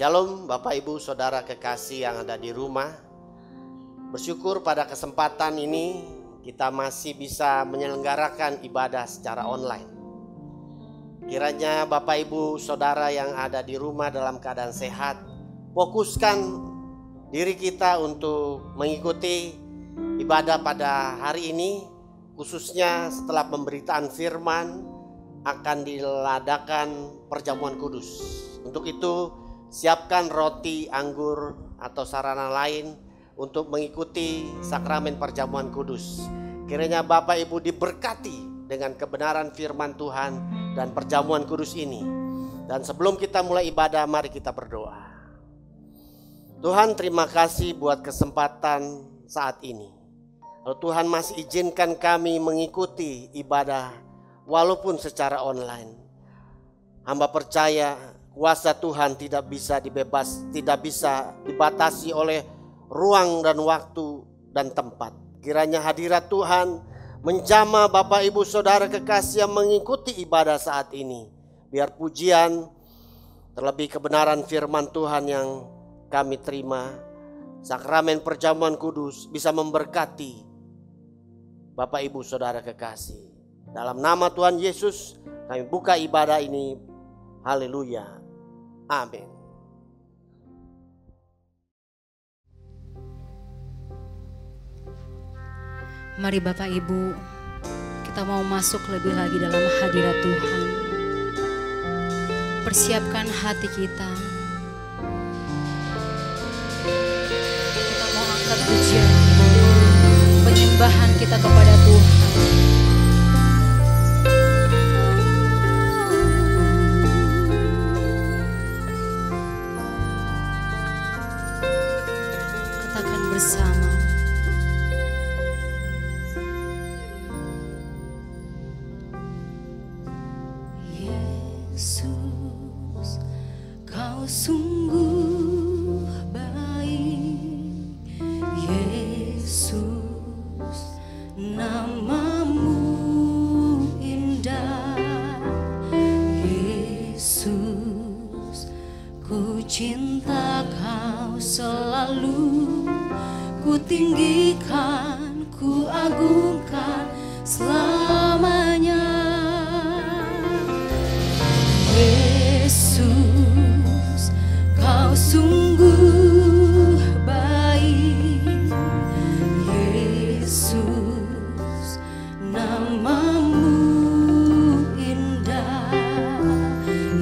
Shalom Bapak Ibu Saudara kekasih yang ada di rumah. Bersyukur pada kesempatan ini kita masih bisa menyelenggarakan ibadah secara online. Kiranya Bapak Ibu Saudara yang ada di rumah dalam keadaan sehat, fokuskan diri kita untuk mengikuti ibadah pada hari ini, khususnya setelah pemberitaan firman akan diladakan perjamuan kudus. Untuk itu siapkan roti, anggur, atau sarana lain untuk mengikuti sakramen perjamuan kudus. Kiranya Bapak Ibu diberkati dengan kebenaran firman Tuhan dan perjamuan kudus ini. Dan sebelum kita mulai ibadah, mari kita berdoa. Tuhan, terima kasih buat kesempatan saat ini. Kalau Tuhan masih izinkan kami mengikuti ibadah walaupun secara online. Hamba percaya kuasa Tuhan tidak bisa dibatasi oleh ruang dan waktu dan tempat. Kiranya hadirat Tuhan menjamah Bapak Ibu Saudara kekasih yang mengikuti ibadah saat ini. Biar pujian, terlebih kebenaran firman Tuhan yang kami terima, sakramen perjamuan kudus bisa memberkati Bapak Ibu Saudara kekasih. Dalam nama Tuhan Yesus kami buka ibadah ini. Haleluya. Amin. Mari Bapak Ibu, kita mau masuk lebih lagi dalam hadirat Tuhan. Persiapkan hati kita. Kita mau angkat pujian, penyembahan kita kepada Tuhan. Bersama Yesus, Kau sungguh baik. Yesus, namamu indah. Yesus, ku cinta Kau selalu. Ku tinggikan, ku agungkan selamanya. Yesus, Kau sungguh baik. Yesus, namamu indah.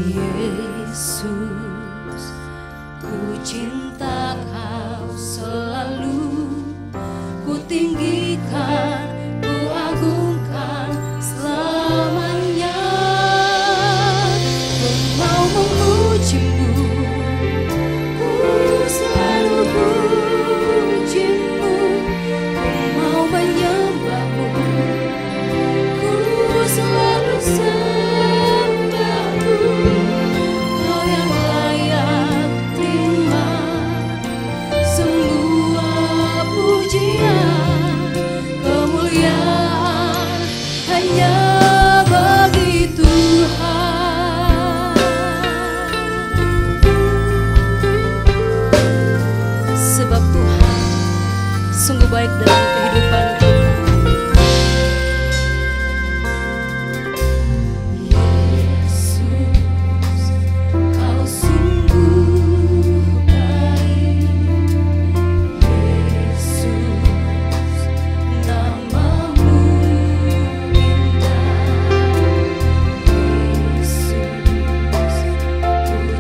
Yesus, ku cinta Kau selalu. Ku tinggikan, ku agungkan selamanya. Ku mau memujimu, ku selalu pujimu. Ku mau menyembahmu, ku selalu sembahmu. Kau yang layak terima semua pujian, kemuliaan hanya bagi Tuhan. Sebab Tuhan sungguh baik dalam kehidupan kita. Yesus, Kau sungguh baik. Yesus, namamu indah. Yesus, ku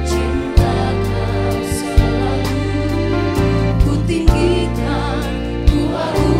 cinta Kau selalu. Ku tinggikan, ku agungkan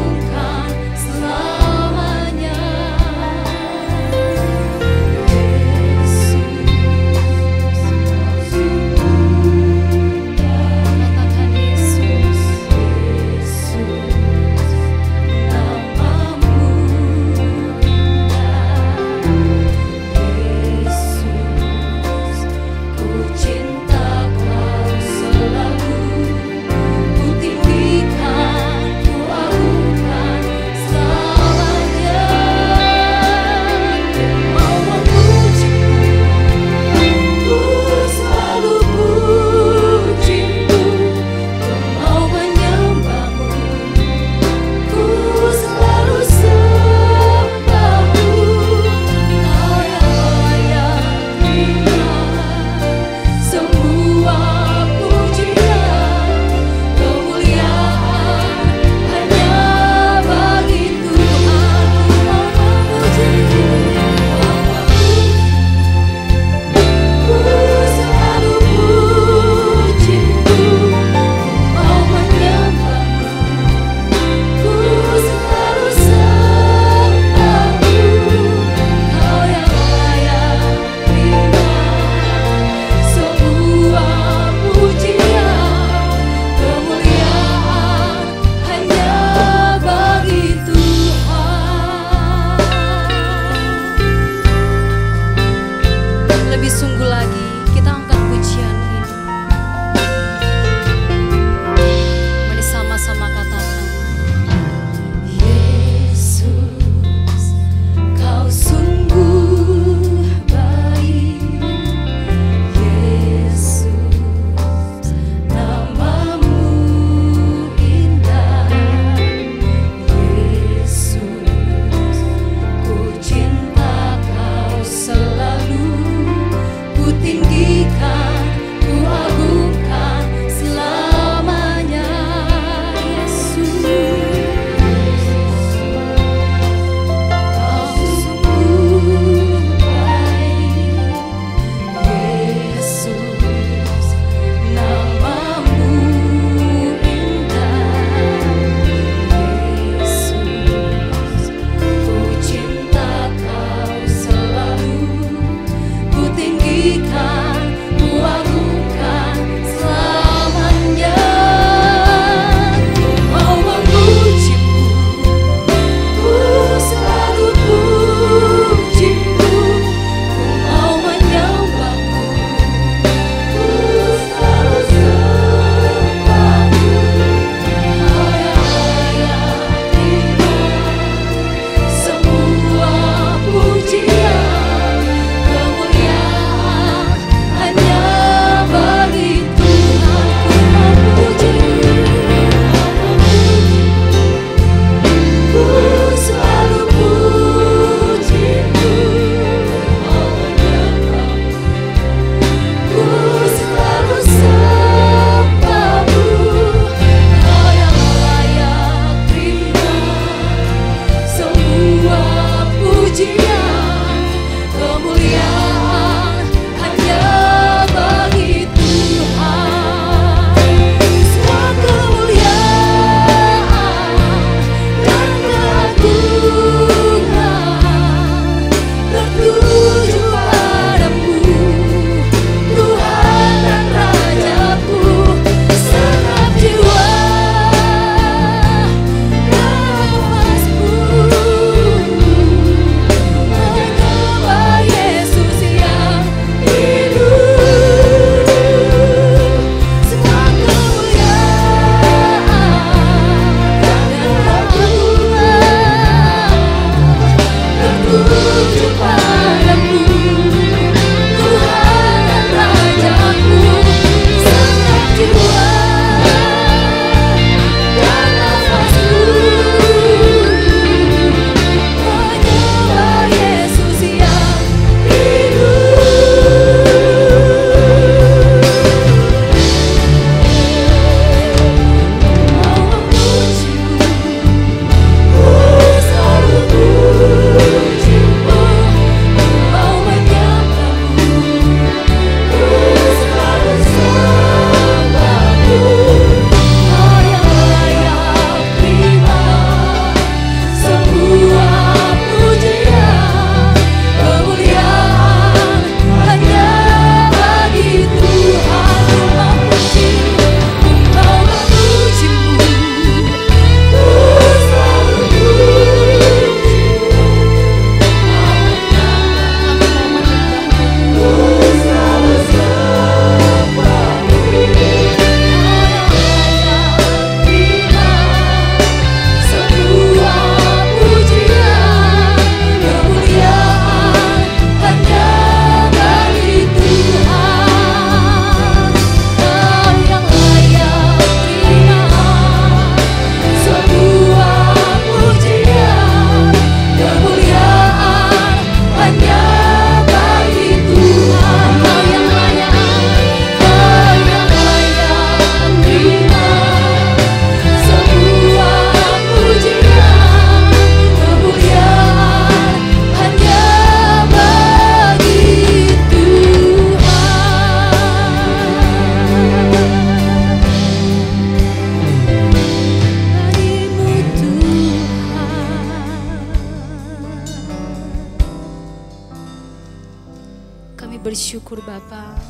bersyukur Bapa,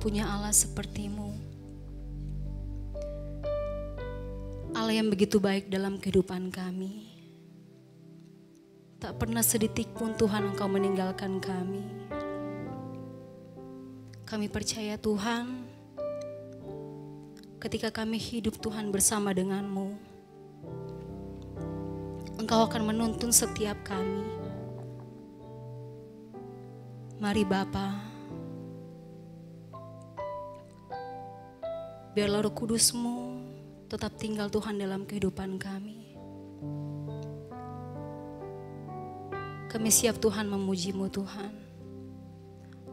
punya Allah seperti-Mu. Allah yang begitu baik dalam kehidupan kami. Tak pernah sedetik pun Tuhan Engkau meninggalkan kami. Kami percaya Tuhan, ketika kami hidup Tuhan bersama dengan-Mu, Engkau akan menuntun setiap kami. Mari Bapa, biarlah Roh Kudus-Mu tetap tinggal Tuhan dalam kehidupan kami. Kami siap Tuhan memuji-Mu Tuhan.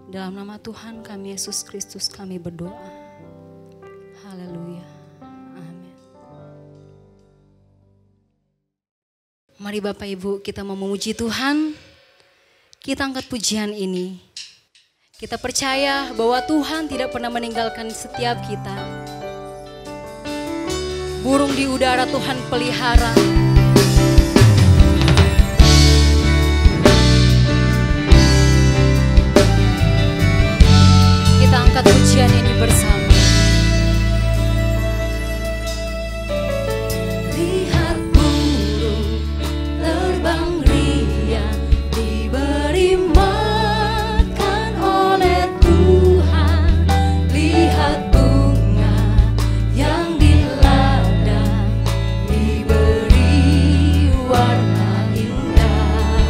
Dalam nama Tuhan kami Yesus Kristus kami berdoa. Haleluya. Amin. Mari Bapak Ibu kita mau memuji Tuhan. Kita angkat pujian ini. Kita percaya bahwa Tuhan tidak pernah meninggalkan setiap kita. Burung di udara Tuhan pelihara. Kita angkat pujian ini bersama. Lihat burung terbang riang, diberi makan oleh Tuhan. Lihat bunga yang di ladang, diberi warna indah.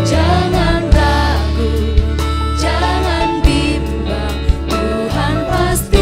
Jangan ragu, jangan bimbang, Tuhan pasti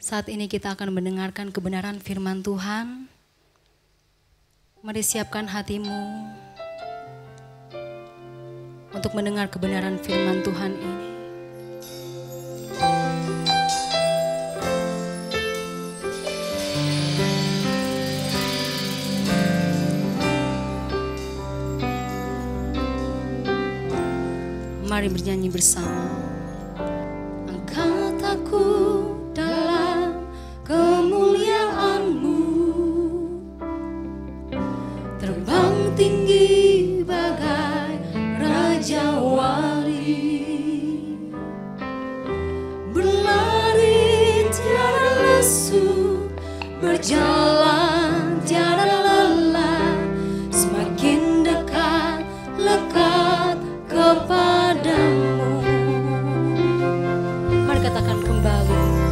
Saat ini kita akan mendengarkan kebenaran firman Tuhan. Mari siapkan hatimu untuk mendengar kebenaran firman Tuhan ini. Mari bernyanyi bersama. Angkat aku dalam kemuliaan-Mu, terbang tinggi bagai Raja Wali, berlari tiada lesu, berjalan tiada lelah, semakin dekat lekat kepadamu. Mari katakan kembali.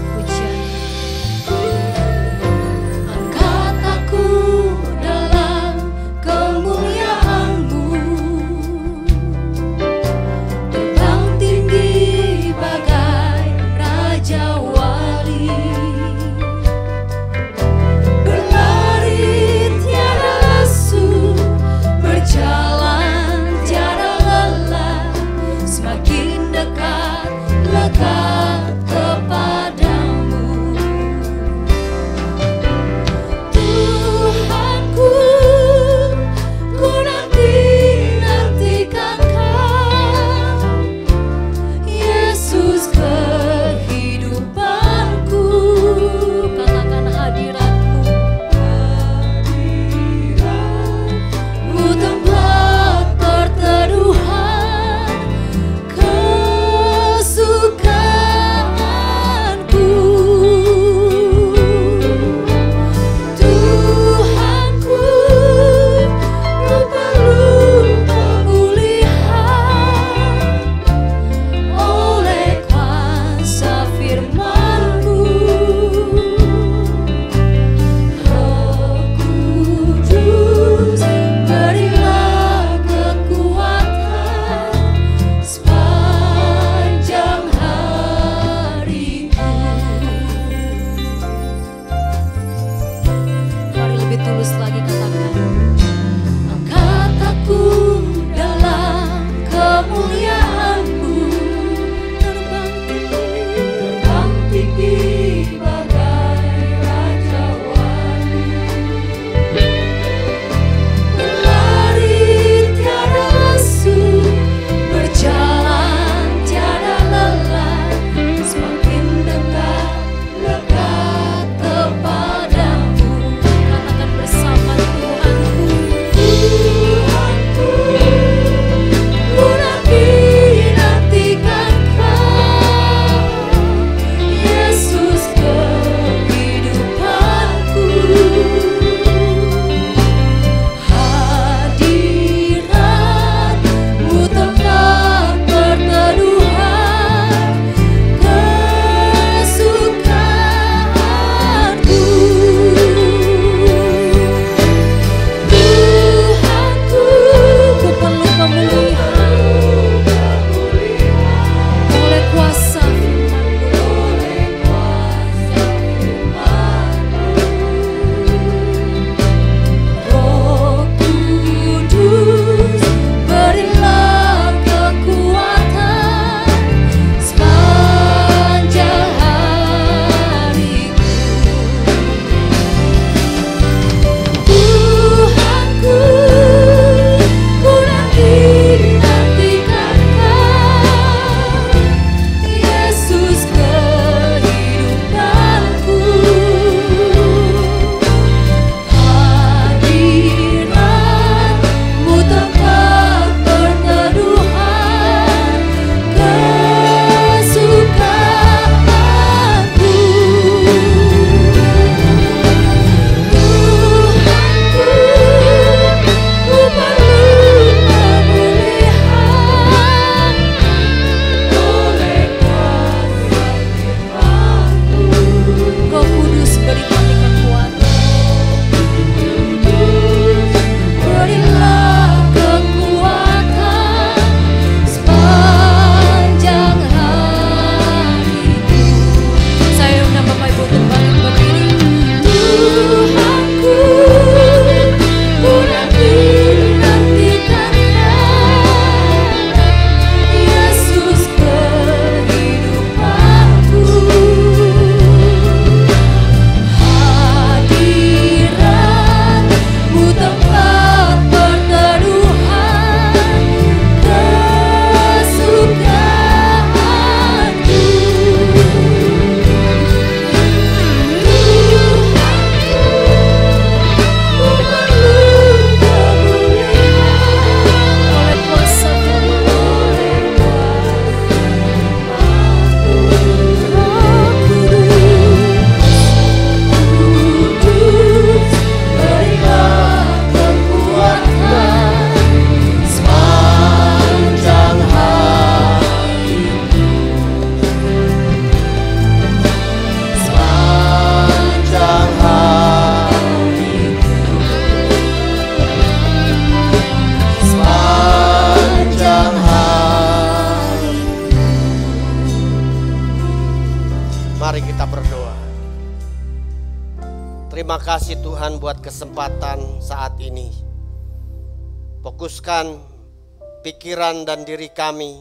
Terima kasih Tuhan buat kesempatan saat ini. Fokuskan pikiran dan diri kami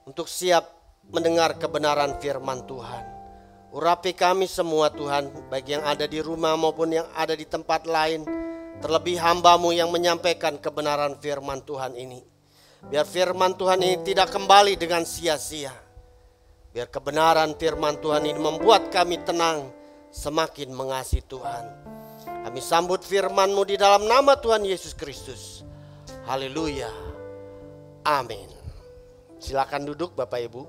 untuk siap mendengar kebenaran firman Tuhan. Urapi kami semua Tuhan, baik yang ada di rumah maupun yang ada di tempat lain. Terlebih hamba-Mu yang menyampaikan kebenaran firman Tuhan ini. Biar firman Tuhan ini tidak kembali dengan sia-sia. Biar kebenaran firman Tuhan ini membuat kami tenang, semakin mengasihi Tuhan. Kami sambut firman-Mu di dalam nama Tuhan Yesus Kristus. Haleluya. Amin. Silakan duduk Bapak Ibu.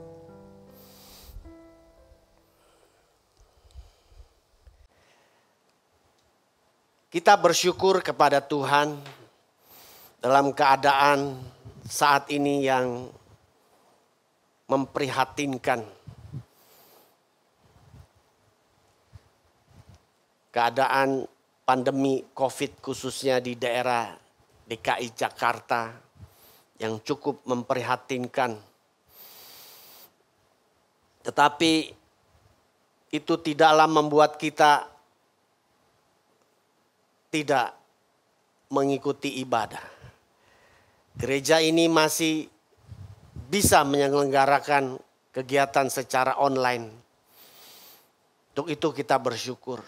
Kita bersyukur kepada Tuhan dalam keadaan saat ini yang memprihatinkan. Keadaan pandemi COVID khususnya di daerah DKI Jakarta yang cukup memprihatinkan. Tetapi itu tidaklah membuat kita tidak mengikuti ibadah. Gereja ini masih bisa menyelenggarakan kegiatan secara online. Untuk itu kita bersyukur.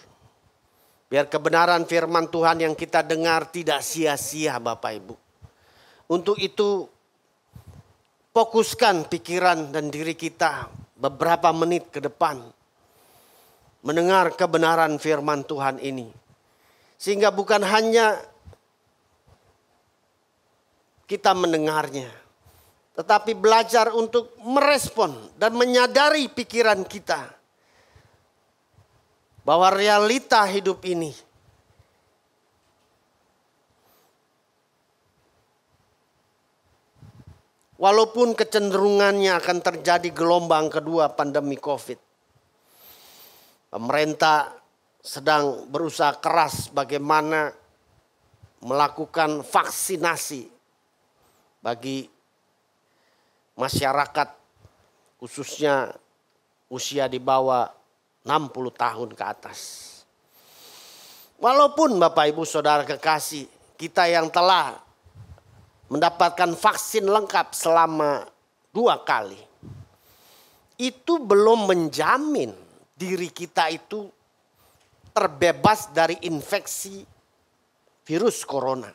Biar kebenaran firman Tuhan yang kita dengar tidak sia-sia Bapak Ibu. Untuk itu fokuskan pikiran dan diri kita beberapa menit ke depan. Mendengar kebenaran firman Tuhan ini. Sehingga bukan hanya kita mendengarnya, tetapi belajar untuk merespon dan menyadari pikiran kita bahwa realita hidup ini walaupun kecenderungannya akan terjadi gelombang kedua pandemi COVID. Pemerintah sedang berusaha keras bagaimana melakukan vaksinasi bagi masyarakat khususnya usia di bawah 60 tahun ke atas. Walaupun Bapak Ibu Saudara kekasih, kita yang telah mendapatkan vaksin lengkap selama 2 kali, itu belum menjamin diri kita itu terbebas dari infeksi virus corona.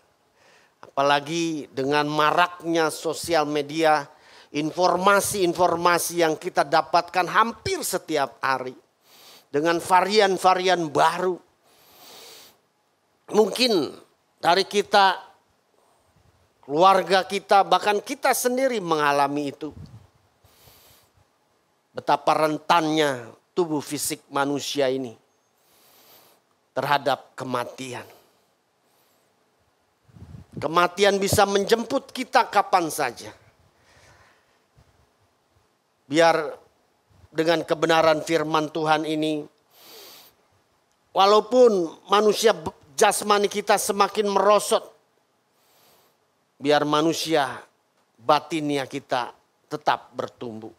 Apalagi dengan maraknya sosial media, informasi-informasi yang kita dapatkan hampir setiap hari. Dengan varian-varian baru. Mungkin dari kita, keluarga kita, bahkan kita sendiri mengalami itu. Betapa rentannya tubuh fisik manusia ini terhadap kematian. Kematian bisa menjemput kita kapan saja. Biar dengan kebenaran firman Tuhan ini, walaupun manusia jasmani kita semakin merosot, biar manusia batinnya kita tetap bertumbuh.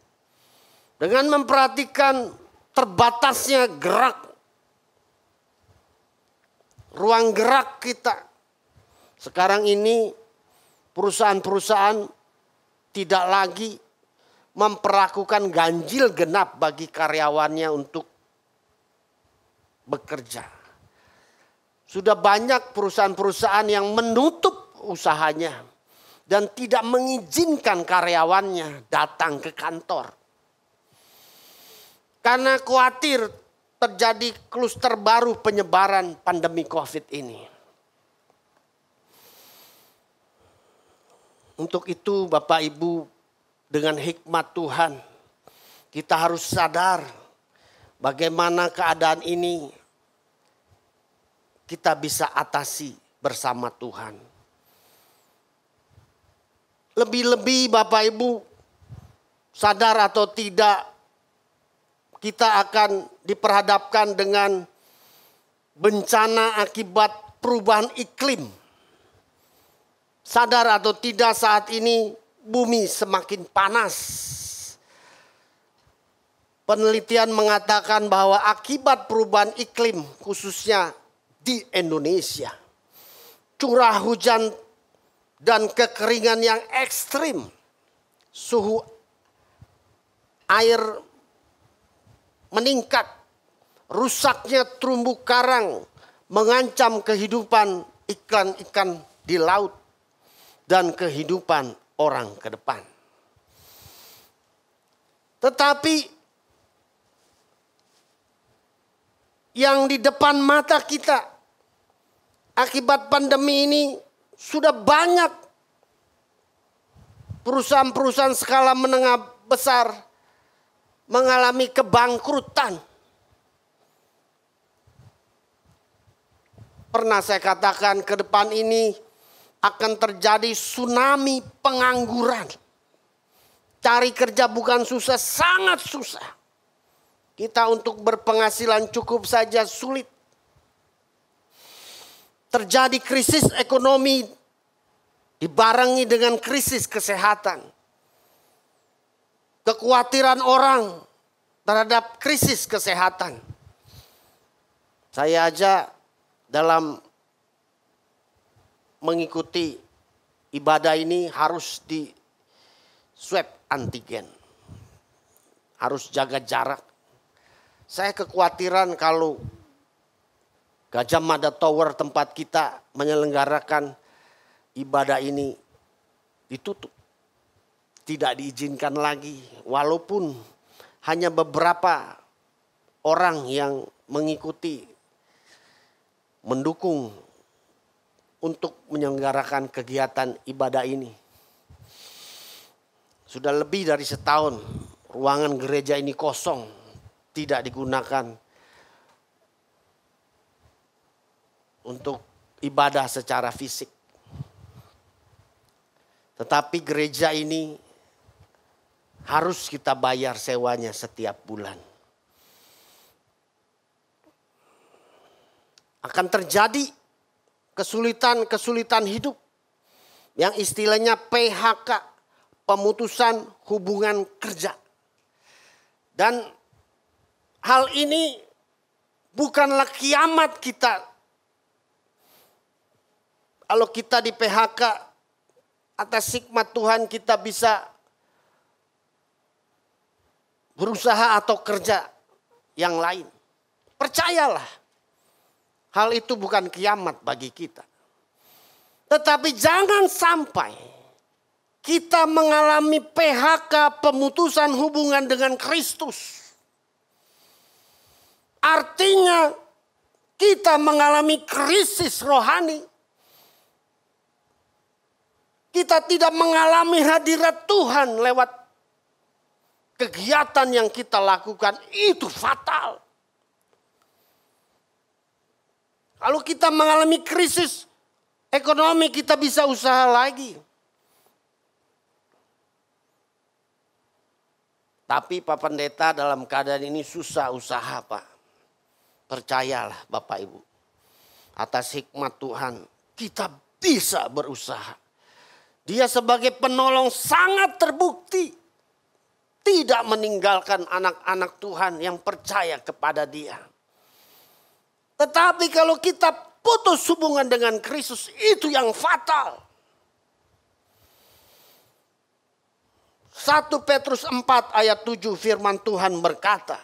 Dengan memperhatikan terbatasnya gerak, ruang gerak kita. Sekarang ini perusahaan-perusahaan tidak lagi memperlakukan ganjil genap bagi karyawannya untuk bekerja. Sudah banyak perusahaan-perusahaan yang menutup usahanya dan tidak mengizinkan karyawannya datang ke kantor. Karena khawatir terjadi kluster baru penyebaran pandemi COVID ini. Untuk itu Bapak Ibu, dengan hikmat Tuhan kita harus sadar bagaimana keadaan ini kita bisa atasi bersama Tuhan. Lebih-lebih Bapak Ibu, sadar atau tidak, kita akan diperhadapkan dengan bencana akibat perubahan iklim. Sadar atau tidak, saat ini bumi semakin panas. Penelitian mengatakan bahwa akibat perubahan iklim, khususnya di Indonesia. Curah hujan dan kekeringan yang ekstrim. Suhu air meningkat. Rusaknya terumbu karang mengancam kehidupan ikan-ikan di laut dan kehidupan orang ke depan. Tetapi yang di depan mata kita akibat pandemi ini sudah banyak perusahaan-perusahaan skala menengah besar mengalami kebangkrutan. Pernah saya katakan ke depan ini akan terjadi tsunami pengangguran. Cari kerja bukan susah, sangat susah. Kita untuk berpenghasilan cukup saja sulit. Terjadi krisis ekonomi dibarengi dengan krisis kesehatan. Kekhawatiran orang terhadap krisis kesehatan. Saya aja dalam mengikuti ibadah ini harus di swab antigen. Harus jaga jarak. Saya kekhawatiran kalau Gajah Mada Tower tempat kita menyelenggarakan ibadah ini ditutup. Tidak diizinkan lagi. Walaupun hanya beberapa orang yang mengikuti, mendukung untuk menyelenggarakan kegiatan ibadah ini. Sudah lebih dari setahun ruangan gereja ini kosong, tidak digunakan untuk ibadah secara fisik. Tetapi gereja ini harus kita bayar sewanya setiap bulan. Akan terjadi kesulitan-kesulitan hidup yang istilahnya PHK, pemutusan hubungan kerja. Dan hal ini bukanlah kiamat kita. Kalau kita di PHK atas hikmat Tuhan kita bisa berusaha atau kerja yang lain. Percayalah. Hal itu bukan kiamat bagi kita. Tetapi jangan sampai kita mengalami PHK, pemutusan hubungan dengan Kristus. Artinya kita mengalami krisis rohani. Kita tidak mengalami hadirat Tuhan lewat kegiatan yang kita lakukan. Itu fatal. Kalau kita mengalami krisis ekonomi, kita bisa usaha lagi. Tapi Pak Pendeta dalam keadaan ini susah usaha, Pak. Percayalah Bapak Ibu. Atas hikmat Tuhan kita bisa berusaha. Dia sebagai penolong sangat terbukti. Tidak meninggalkan anak-anak Tuhan yang percaya kepada Dia. Tetapi kalau kita putus hubungan dengan Kristus, itu yang fatal. 1 Petrus 4 ayat 7 firman Tuhan berkata.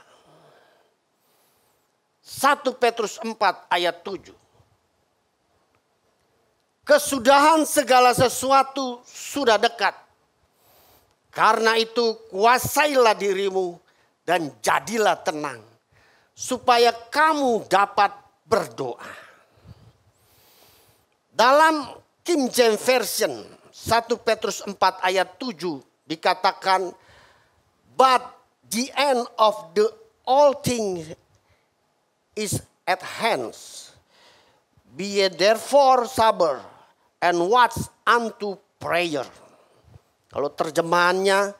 1 Petrus 4 ayat 7. Kesudahan segala sesuatu sudah dekat. Karena itu kuasailah dirimu dan jadilah tenang. Supaya kamu dapat berdoa. Dalam King James Version 1 Petrus 4 ayat 7 dikatakan, but the end of the all things is at hand. Be ye therefore sober and watch unto prayer. Kalau terjemahannya,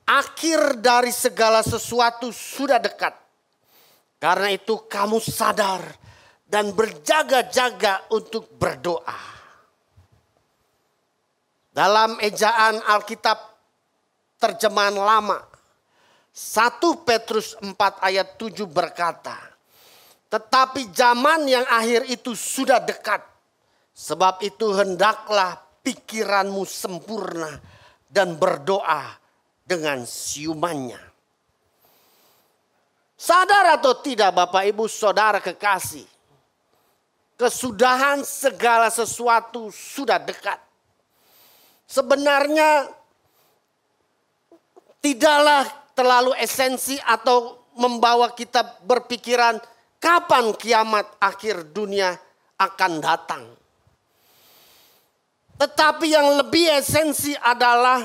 akhir dari segala sesuatu sudah dekat. Karena itu kamu sadar dan berjaga-jaga untuk berdoa. Dalam ejaan Alkitab terjemahan lama, 1 Petrus 4 ayat 7 berkata, Tetapi zaman yang akhir itu sudah dekat. Sebab itu hendaklah pikiranmu sempurna dan berdoa dengan siumannya. Sadar atau tidak Bapak Ibu Saudara kekasih, kesudahan segala sesuatu sudah dekat. Sebenarnya tidaklah terlalu esensi atau membawa kita berpikiran kapan kiamat akhir dunia akan datang. Tetapi yang lebih esensi adalah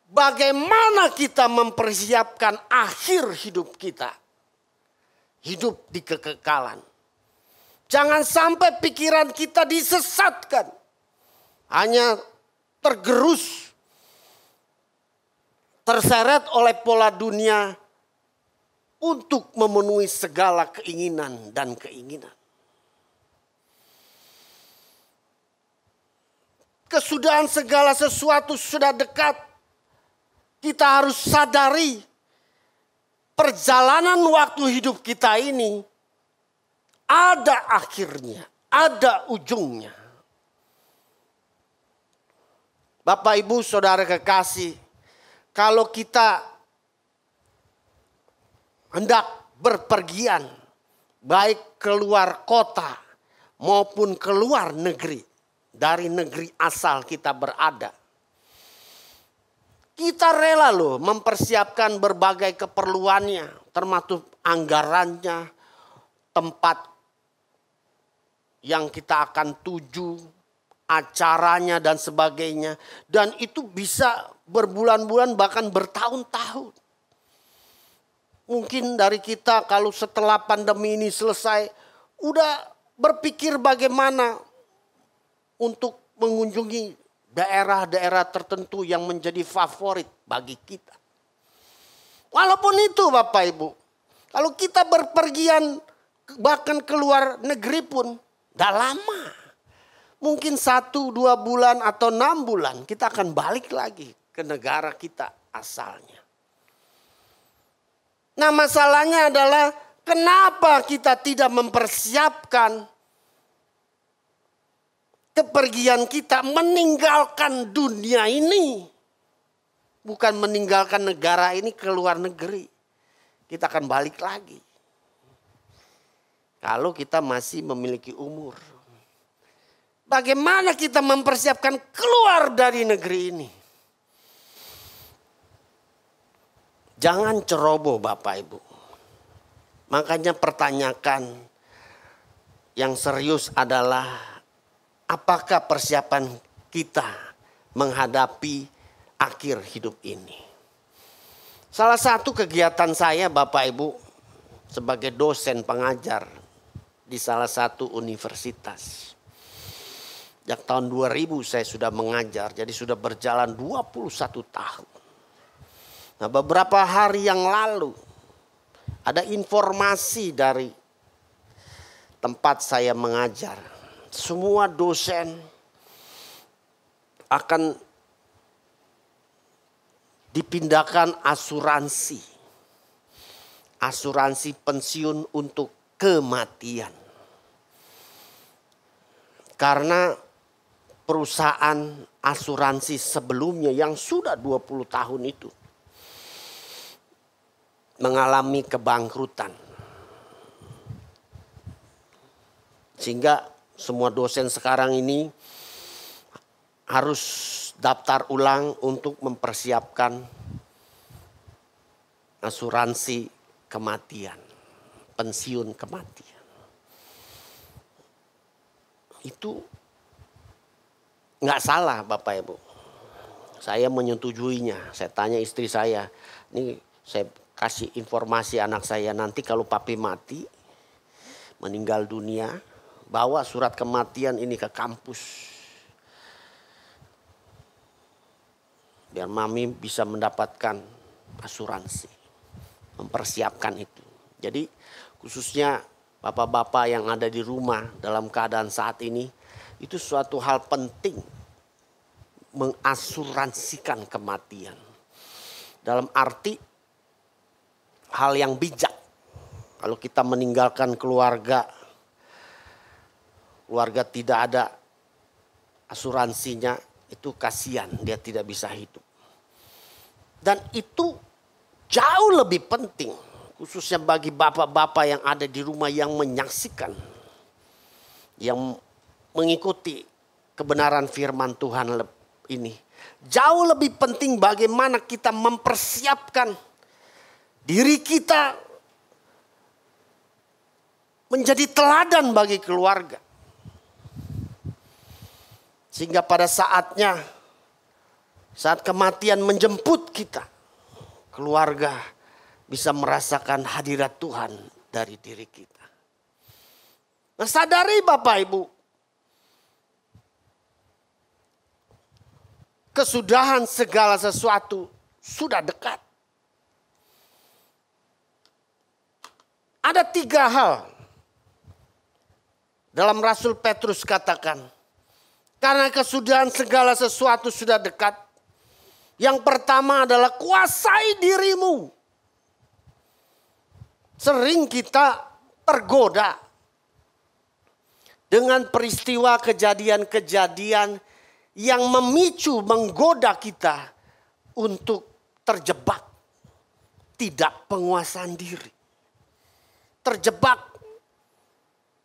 bagaimana kita mempersiapkan akhir hidup kita. Hidup di kekekalan. Jangan sampai pikiran kita disesatkan. Hanya tergerus, terseret oleh pola dunia untuk memenuhi segala keinginan dan keinginan. Kesudahan segala sesuatu sudah dekat. Kita harus sadari perjalanan waktu hidup kita ini ada akhirnya, ada ujungnya. Bapak Ibu Saudara kekasih, kalau kita hendak berpergian baik keluar kota maupun keluar negeri dari negeri asal kita berada. Kita rela loh mempersiapkan berbagai keperluannya, termasuk anggarannya, tempat yang kita akan tuju, acaranya dan sebagainya. Dan itu bisa berbulan-bulan bahkan bertahun-tahun. Mungkin dari kita kalau setelah pandemi ini selesai, udah berpikir bagaimana untuk mengunjungi daerah-daerah tertentu yang menjadi favorit bagi kita. Walaupun itu Bapak Ibu, kalau kita berpergian bahkan keluar negeri pun gak lama. Mungkin 1-2 bulan atau 6 bulan kita akan balik lagi ke negara kita asalnya. Nah masalahnya adalah kenapa kita tidak mempersiapkan kepergian kita meninggalkan dunia ini. Bukan meninggalkan negara ini ke luar negeri. Kita akan balik lagi. Kalau kita masih memiliki umur. Bagaimana kita mempersiapkan keluar dari negeri ini? Jangan ceroboh Bapak Ibu. Makanya pertanyakan yang serius adalah apakah persiapan kita menghadapi akhir hidup ini? Salah satu kegiatan saya Bapak Ibu sebagai dosen pengajar di salah satu universitas. Sejak tahun 2000 saya sudah mengajar, jadi sudah berjalan 21 tahun. Nah beberapa hari yang lalu ada informasi dari tempat saya mengajar. Semua dosen akan dipindahkan asuransi. Asuransi pensiun untuk kematian. Karena perusahaan asuransi sebelumnya yang sudah 20 tahun itu mengalami kebangkrutan. Sehingga semua dosen sekarang ini harus daftar ulang untuk mempersiapkan asuransi kematian, pensiun kematian. Itu nggak salah Bapak Ibu. Saya menyetujuinya. Saya tanya istri saya, ini saya kasih informasi anak saya, nanti kalau papi mati, meninggal dunia, bawa surat kematian ini ke kampus. Biar mami bisa mendapatkan asuransi. Mempersiapkan itu. Jadi khususnya bapak-bapak yang ada di rumah dalam keadaan saat ini, itu suatu hal penting. Mengasuransikan kematian. Dalam arti hal yang bijak. Kalau kita meninggalkan keluarga tidak ada asuransinya, itu kasihan, dia tidak bisa hidup. Dan itu jauh lebih penting, khususnya bagi bapak-bapak yang ada di rumah yang menyaksikan, yang mengikuti kebenaran firman Tuhan ini. Jauh lebih penting bagaimana kita mempersiapkan diri kita menjadi teladan bagi keluarga. Sehingga pada saatnya, saat kematian menjemput kita, keluarga bisa merasakan hadirat Tuhan dari diri kita. Nah, sadari Bapak Ibu, kesudahan segala sesuatu sudah dekat. Ada 3 hal dalam Rasul Petrus katakan, karena kesudahan segala sesuatu sudah dekat. Yang pertama adalah kuasai dirimu. Sering kita tergoda dengan peristiwa kejadian-kejadian yang memicu, menggoda kita untuk terjebak tidak penguasaan diri. Terjebak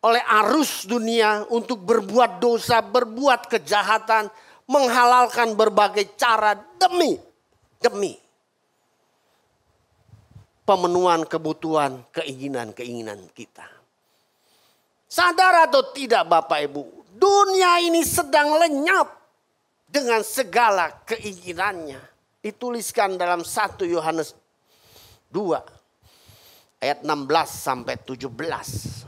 oleh arus dunia untuk berbuat dosa, berbuat kejahatan, menghalalkan berbagai cara demi pemenuhan kebutuhan, keinginan kita. Sadar atau tidak Bapak Ibu, dunia ini sedang lenyap dengan segala keinginannya. Dituliskan dalam 1 Yohanes 2 ayat 16 sampai 17.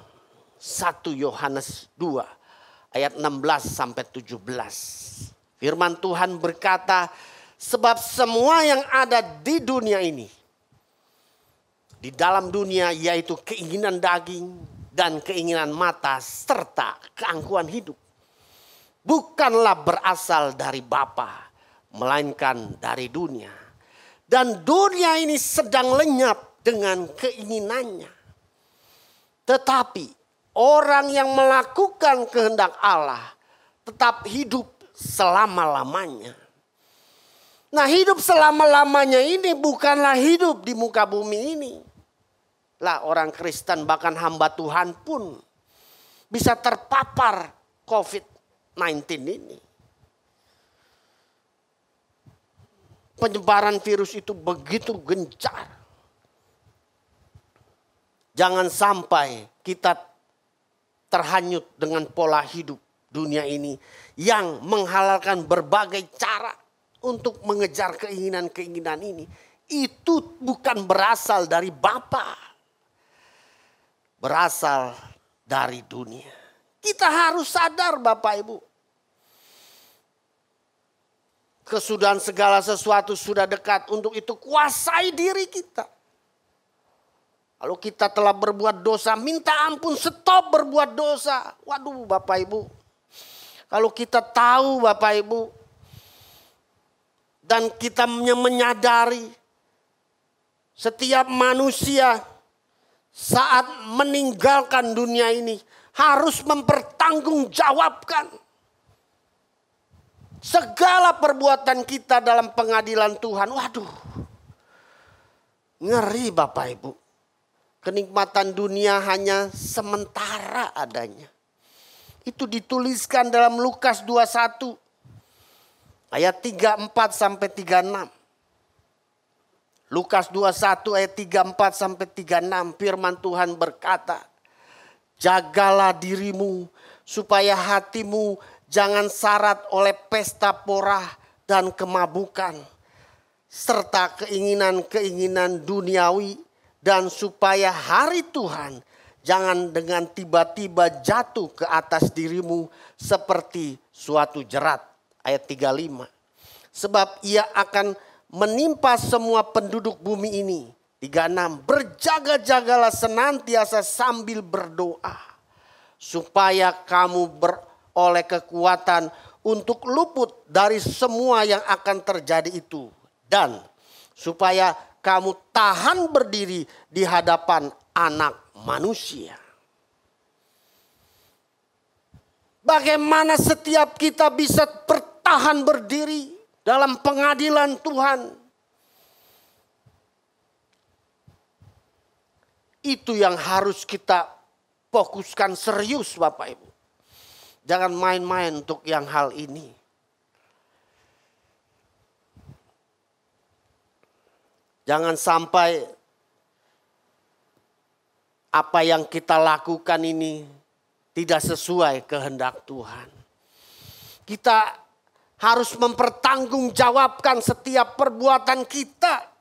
1 Yohanes 2 ayat 16 sampai 17. Firman Tuhan berkata, sebab semua yang ada di dunia ini, di dalam dunia, yaitu keinginan daging dan keinginan mata serta keangkuhan hidup, bukanlah berasal dari Bapa, melainkan dari dunia. Dan dunia ini sedang lenyap dengan keinginannya. Tetapi orang yang melakukan kehendak Allah tetap hidup selama-lamanya. Nah, hidup selama-lamanya ini bukanlah hidup di muka bumi ini. Lah, orang Kristen bahkan hamba Tuhan pun bisa terpapar COVID-19 ini. Penyebaran virus itu begitu gencar. Jangan sampai kita terhanyut dengan pola hidup dunia ini yang menghalalkan berbagai cara untuk mengejar keinginan-keinginan ini. Itu bukan berasal dari Bapa, berasal dari dunia. Kita harus sadar Bapak Ibu, kesudahan segala sesuatu sudah dekat. Untuk itu kuasai diri kita. Kalau kita telah berbuat dosa, minta ampun, stop berbuat dosa. Waduh Bapak Ibu. Kalau kita tahu Bapak Ibu, dan kita menyadari setiap manusia saat meninggalkan dunia ini harus mempertanggungjawabkan segala perbuatan kita dalam pengadilan Tuhan. Waduh, ngeri Bapak Ibu. Kenikmatan dunia hanya sementara adanya. Itu dituliskan dalam Lukas 21 ayat 34 sampai 36. Lukas 21 ayat 34 sampai 36, firman Tuhan berkata, jagalah dirimu supaya hatimu jangan syarat oleh pesta porah dan kemabukan, serta keinginan-keinginan duniawi, dan supaya hari Tuhan jangan dengan tiba-tiba jatuh ke atas dirimu seperti suatu jerat. Ayat 35. Sebab ia akan menimpa semua penduduk bumi ini. 36. Berjaga-jagalah senantiasa sambil berdoa, supaya kamu beroleh kekuatan untuk luput dari semua yang akan terjadi itu. Dan supaya kamu tahan berdiri di hadapan Anak manusia. Bagaimana setiap kita bisa bertahan berdiri dalam pengadilan Tuhan. Itu yang harus kita fokuskan serius Bapak Ibu. Jangan main-main untuk yang hal ini. Jangan sampai apa yang kita lakukan ini tidak sesuai kehendak Tuhan. Kita harus mempertanggungjawabkan setiap perbuatan kita.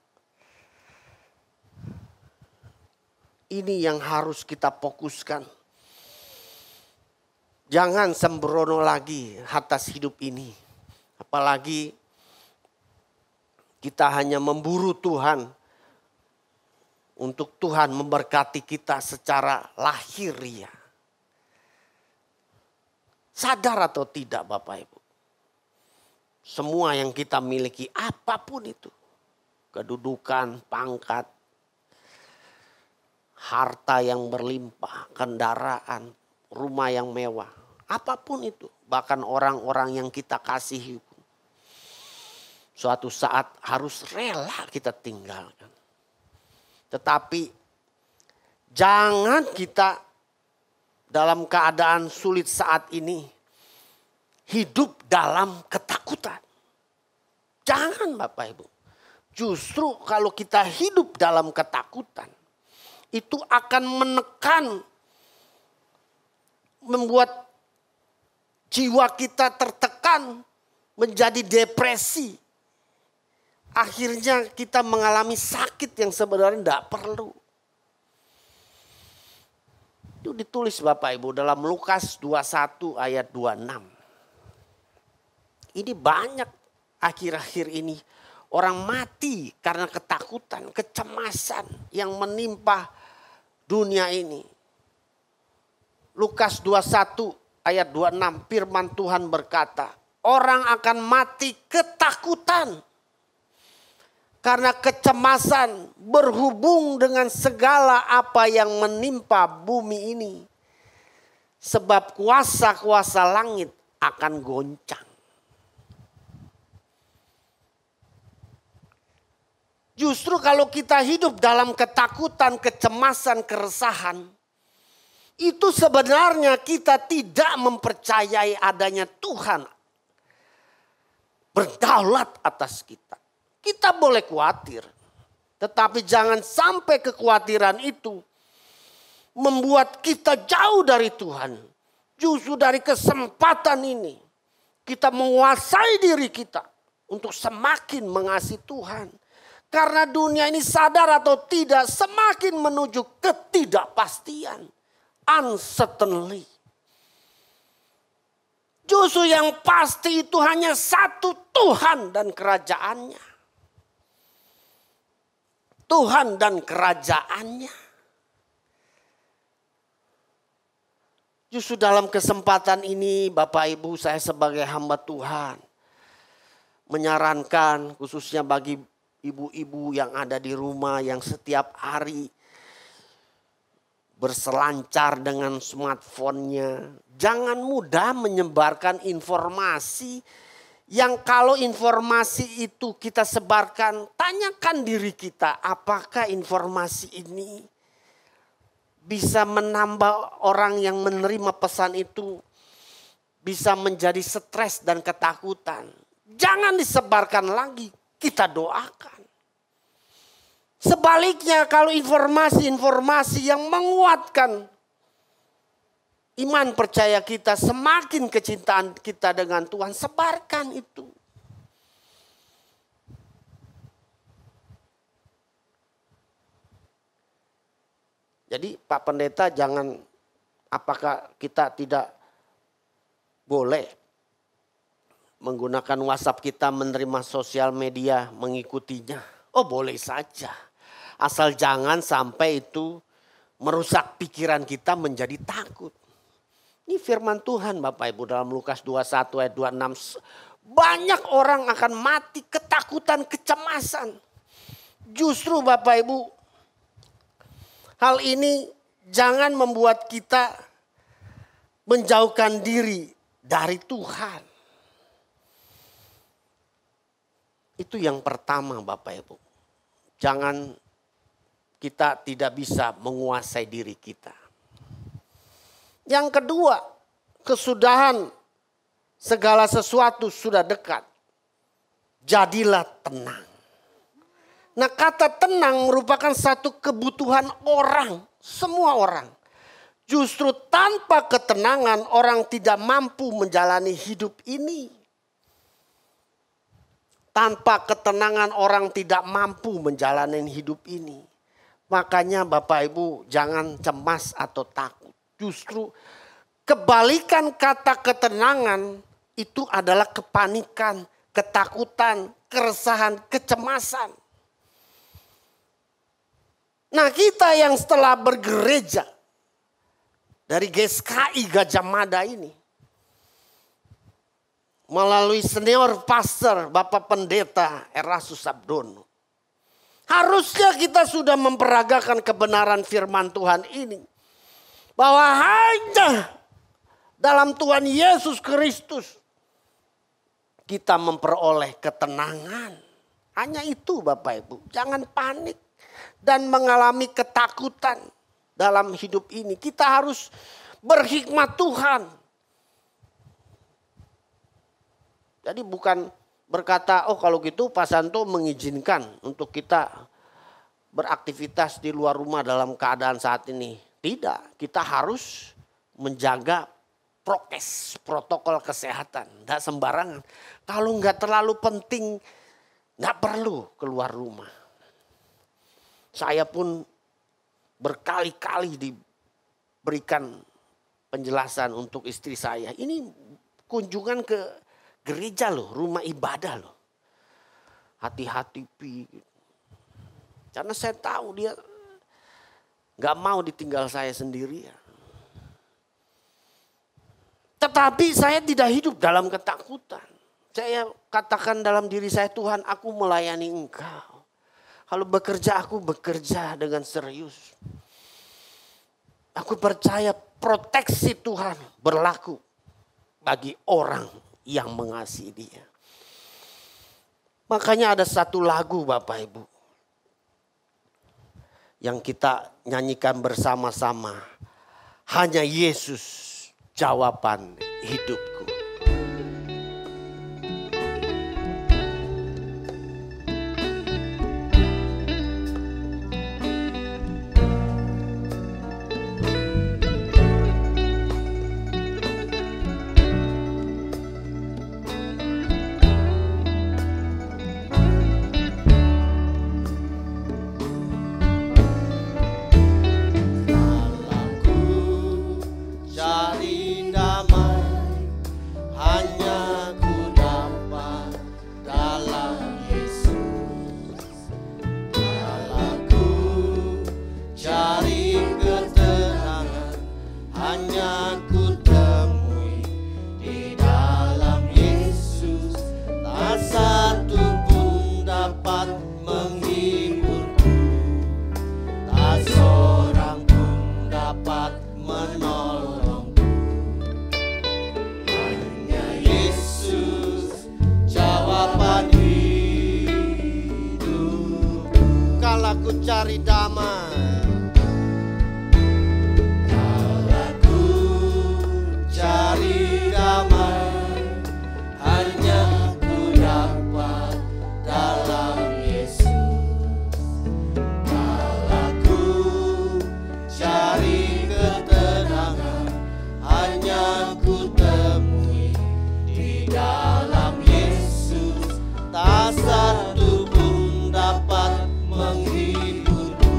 Ini yang harus kita fokuskan. Jangan sembrono lagi atas hidup ini. Apalagi kita hanya memburu Tuhan. Untuk Tuhan memberkati kita secara lahiriah. Sadar atau tidak Bapak Ibu? Semua yang kita miliki apapun itu. Kedudukan, pangkat, harta yang berlimpah, kendaraan, rumah yang mewah. Apapun itu. Bahkan orang-orang yang kita kasihi. Suatu saat harus rela kita tinggalkan. Tetapi jangan kita dalam keadaan sulit saat ini hidup dalam ketakutan. Jangan Bapak Ibu. Justru kalau kita hidup dalam ketakutan, itu akan menekan, membuat jiwa kita tertekan, menjadi depresi. Akhirnya kita mengalami sakit yang sebenarnya tidak perlu. Itu ditulis Bapak Ibu dalam Lukas 21 ayat 26. Ini banyak akhir-akhir ini orang mati karena ketakutan, kecemasan yang menimpa dunia ini. Lukas 21 ayat 26 firman Tuhan berkata, orang akan mati ketakutan karena kecemasan berhubung dengan segala apa yang menimpa bumi ini. Sebab kuasa-kuasa langit akan goncang. Justru kalau kita hidup dalam ketakutan, kecemasan, keresahan. Itu sebenarnya kita tidak mempercayai adanya Tuhan berdaulat atas kita. Kita boleh khawatir. Tetapi jangan sampai kekhawatiran itu membuat kita jauh dari Tuhan. Justru dari kesempatan ini kita menguasai diri kita untuk semakin mengasihi Tuhan. Karena dunia ini sadar atau tidak semakin menuju ketidakpastian. Uncertainty. Justru yang pasti itu hanya satu, Tuhan dan kerajaannya. Tuhan dan kerajaannya. Justru dalam kesempatan ini Bapak Ibu, saya sebagai hamba Tuhan menyarankan khususnya bagi ibu-ibu yang ada di rumah yang setiap hari berselancar dengan smartphone-nya. Jangan mudah menyebarkan informasi yang kalau informasi itu kita sebarkan, tanyakan diri kita apakah informasi ini bisa menambah orang yang menerima pesan itu bisa menjadi stres dan ketakutan. Jangan disebarkan lagi, kita doakan. Sebaliknya kalau informasi-informasi yang menguatkan iman percaya kita, semakin kecintaan kita dengan Tuhan, sebarkan itu. Jadi Pak Pendeta jangan, apakah kita tidak boleh menggunakan WhatsApp kita, menerima sosial media, mengikutinya? Oh boleh saja. Asal jangan sampai itu merusak pikiran kita menjadi takut. Ini firman Tuhan Bapak Ibu dalam Lukas 21 ayat 26. Banyak orang akan mati ketakutan, kecemasan. Justru Bapak Ibu, hal ini jangan membuat kita menjauhkan diri dari Tuhan. Itu yang pertama Bapak Ibu. Jangan kita tidak bisa menguasai diri kita. Yang kedua, kesudahan segala sesuatu sudah dekat. Jadilah tenang. Nah, kata tenang merupakan satu kebutuhan orang, semua orang. Justru tanpa ketenangan orang tidak mampu menjalani hidup ini. Tanpa ketenangan orang tidak mampu menjalani hidup ini. Makanya Bapak Ibu jangan cemas atau takut. Justru kebalikan kata ketenangan itu adalah kepanikan, ketakutan, keresahan, kecemasan. Nah, kita yang setelah bergereja dari GSKI Gajah Mada ini, melalui senior pastor Bapak Pendeta Erastus Sabdono, harusnya kita sudah memperagakan kebenaran firman Tuhan ini. Bahwa hanya dalam Tuhan Yesus Kristus kita memperoleh ketenangan. Hanya itu Bapak Ibu. Jangan panik dan mengalami ketakutan dalam hidup ini. Kita harus berhikmat Tuhan. Jadi bukan berkata, oh kalau gitu Pak Santo mengizinkan untuk kita beraktivitas di luar rumah dalam keadaan saat ini. Tidak, kita harus menjaga prokes, protokol kesehatan. Tidak sembarangan. Kalau nggak terlalu penting, nggak perlu keluar rumah. Saya pun berkali-kali diberikan penjelasan untuk istri saya. Ini kunjungan ke gereja loh, rumah ibadah loh. Hati-hati Pi. Karena saya tahu dia gak mau ditinggal saya sendirian. Tetapi saya tidak hidup dalam ketakutan. Saya katakan dalam diri saya, Tuhan aku melayani Engkau. Kalau bekerja aku bekerja dengan serius. Aku percaya proteksi Tuhan berlaku bagi orang yang mengasihi Dia. Makanya ada satu lagu Bapak Ibu yang kita nyanyikan bersama-sama. Hanya Yesus jawaban hidupku. Cari damai. Kalau ku cari damai, hanya ku dapat dalam Yesus. Kalau ku cari ketenangan, hanya ku temui di dalam Yesus. Tak satu pun dapat menghiburku,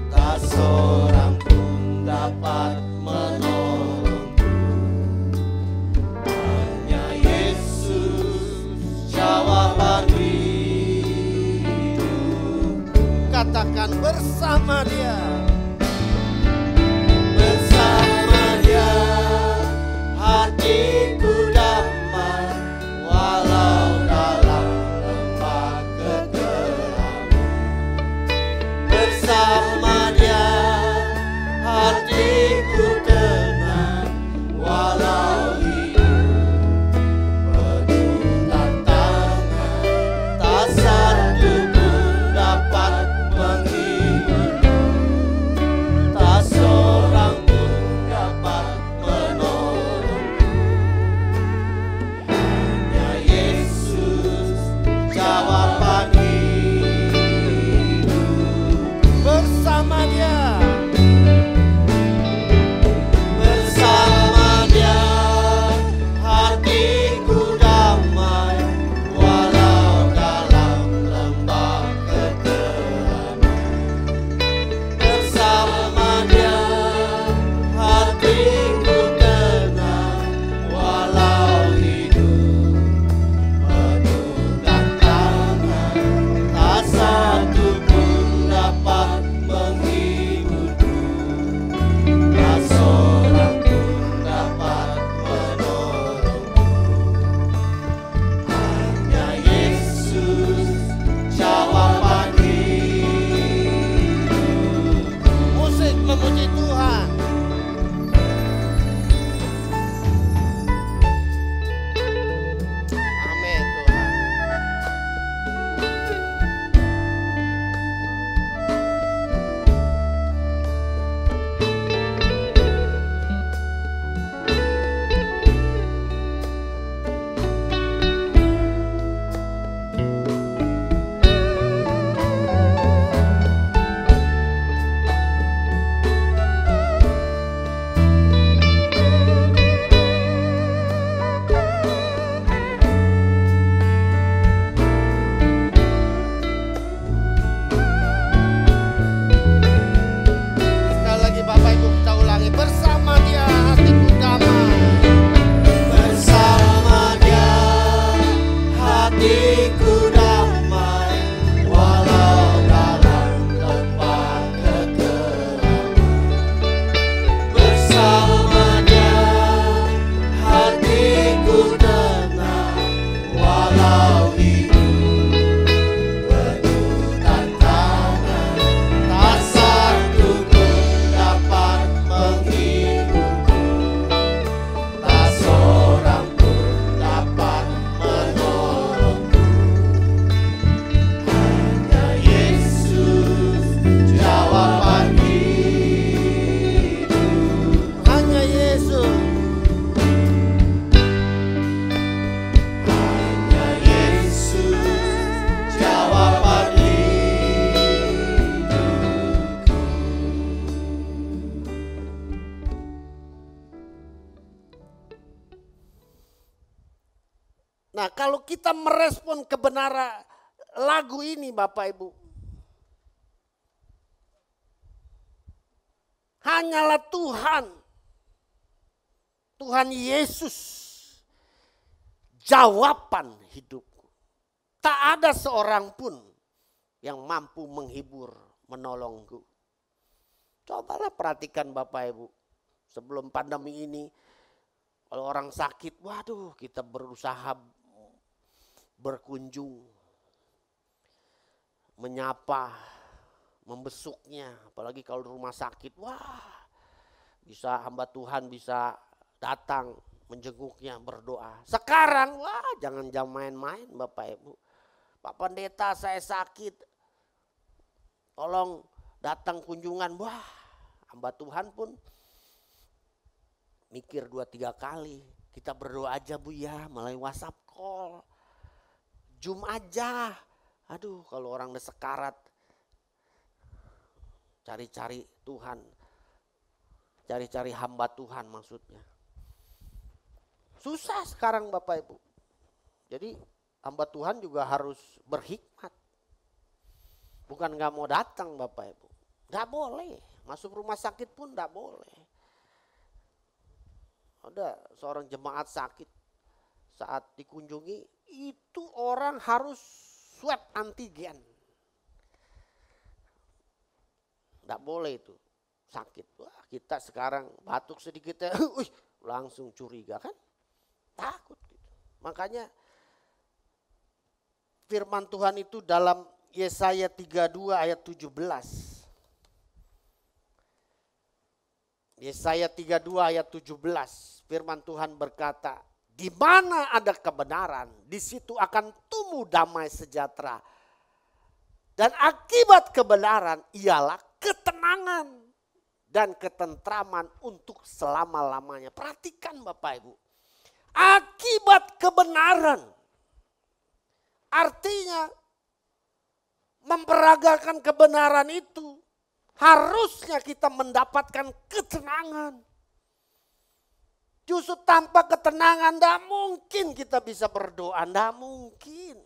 tak seorang pun dapat menolongku. Hanya Yesus jawaban hidup. Katakan bersama Dia. Bersama Dia hatiku damai, walau dalam lembah kegelapan. Bersama Dia kita merespon kebenaran lagu ini Bapak Ibu? Hanyalah Tuhan. Tuhan Yesus. Jawaban hidupku. Tak ada seorang pun yang mampu menghibur, menolongku. Cobalah perhatikan Bapak Ibu. Sebelum pandemi ini, kalau orang sakit, waduh kita berusaha berkunjung, menyapa, membesuknya. Apalagi kalau di rumah sakit, wah bisa hamba Tuhan bisa datang menjenguknya, berdoa. Sekarang wah jangan main-main Bapak Ibu. Pak Pendeta saya sakit, tolong datang kunjungan. Wah hamba Tuhan pun mikir 2-3 kali. Kita berdoa aja Bu ya, melalui WhatsApp call, Zoom aja. Aduh kalau orang udah sekarat, cari-cari Tuhan, cari-cari hamba Tuhan maksudnya. Susah sekarang Bapak Ibu. Jadi hamba Tuhan juga harus berhikmat. Bukan gak mau datang Bapak Ibu. Gak boleh, masuk rumah sakit pun gak boleh. Ada seorang jemaat sakit, saat dikunjungi itu orang harus swab antigen. Tidak boleh itu sakit. Wah, kita sekarang batuk sedikit ya, langsung curiga kan, takut. Gitu. Makanya firman Tuhan itu dalam Yesaya 32 ayat 17. Yesaya 32 ayat 17, firman Tuhan berkata, di mana ada kebenaran, di situ akan tumbuh damai sejahtera. Dan akibat kebenaran ialah ketenangan dan ketentraman untuk selama-lamanya. Perhatikan Bapak Ibu, akibat kebenaran artinya memperagakan kebenaran itu. Harusnya kita mendapatkan ketenangan. Justru tanpa ketenangan tidak mungkin kita bisa berdoa, tidak mungkin.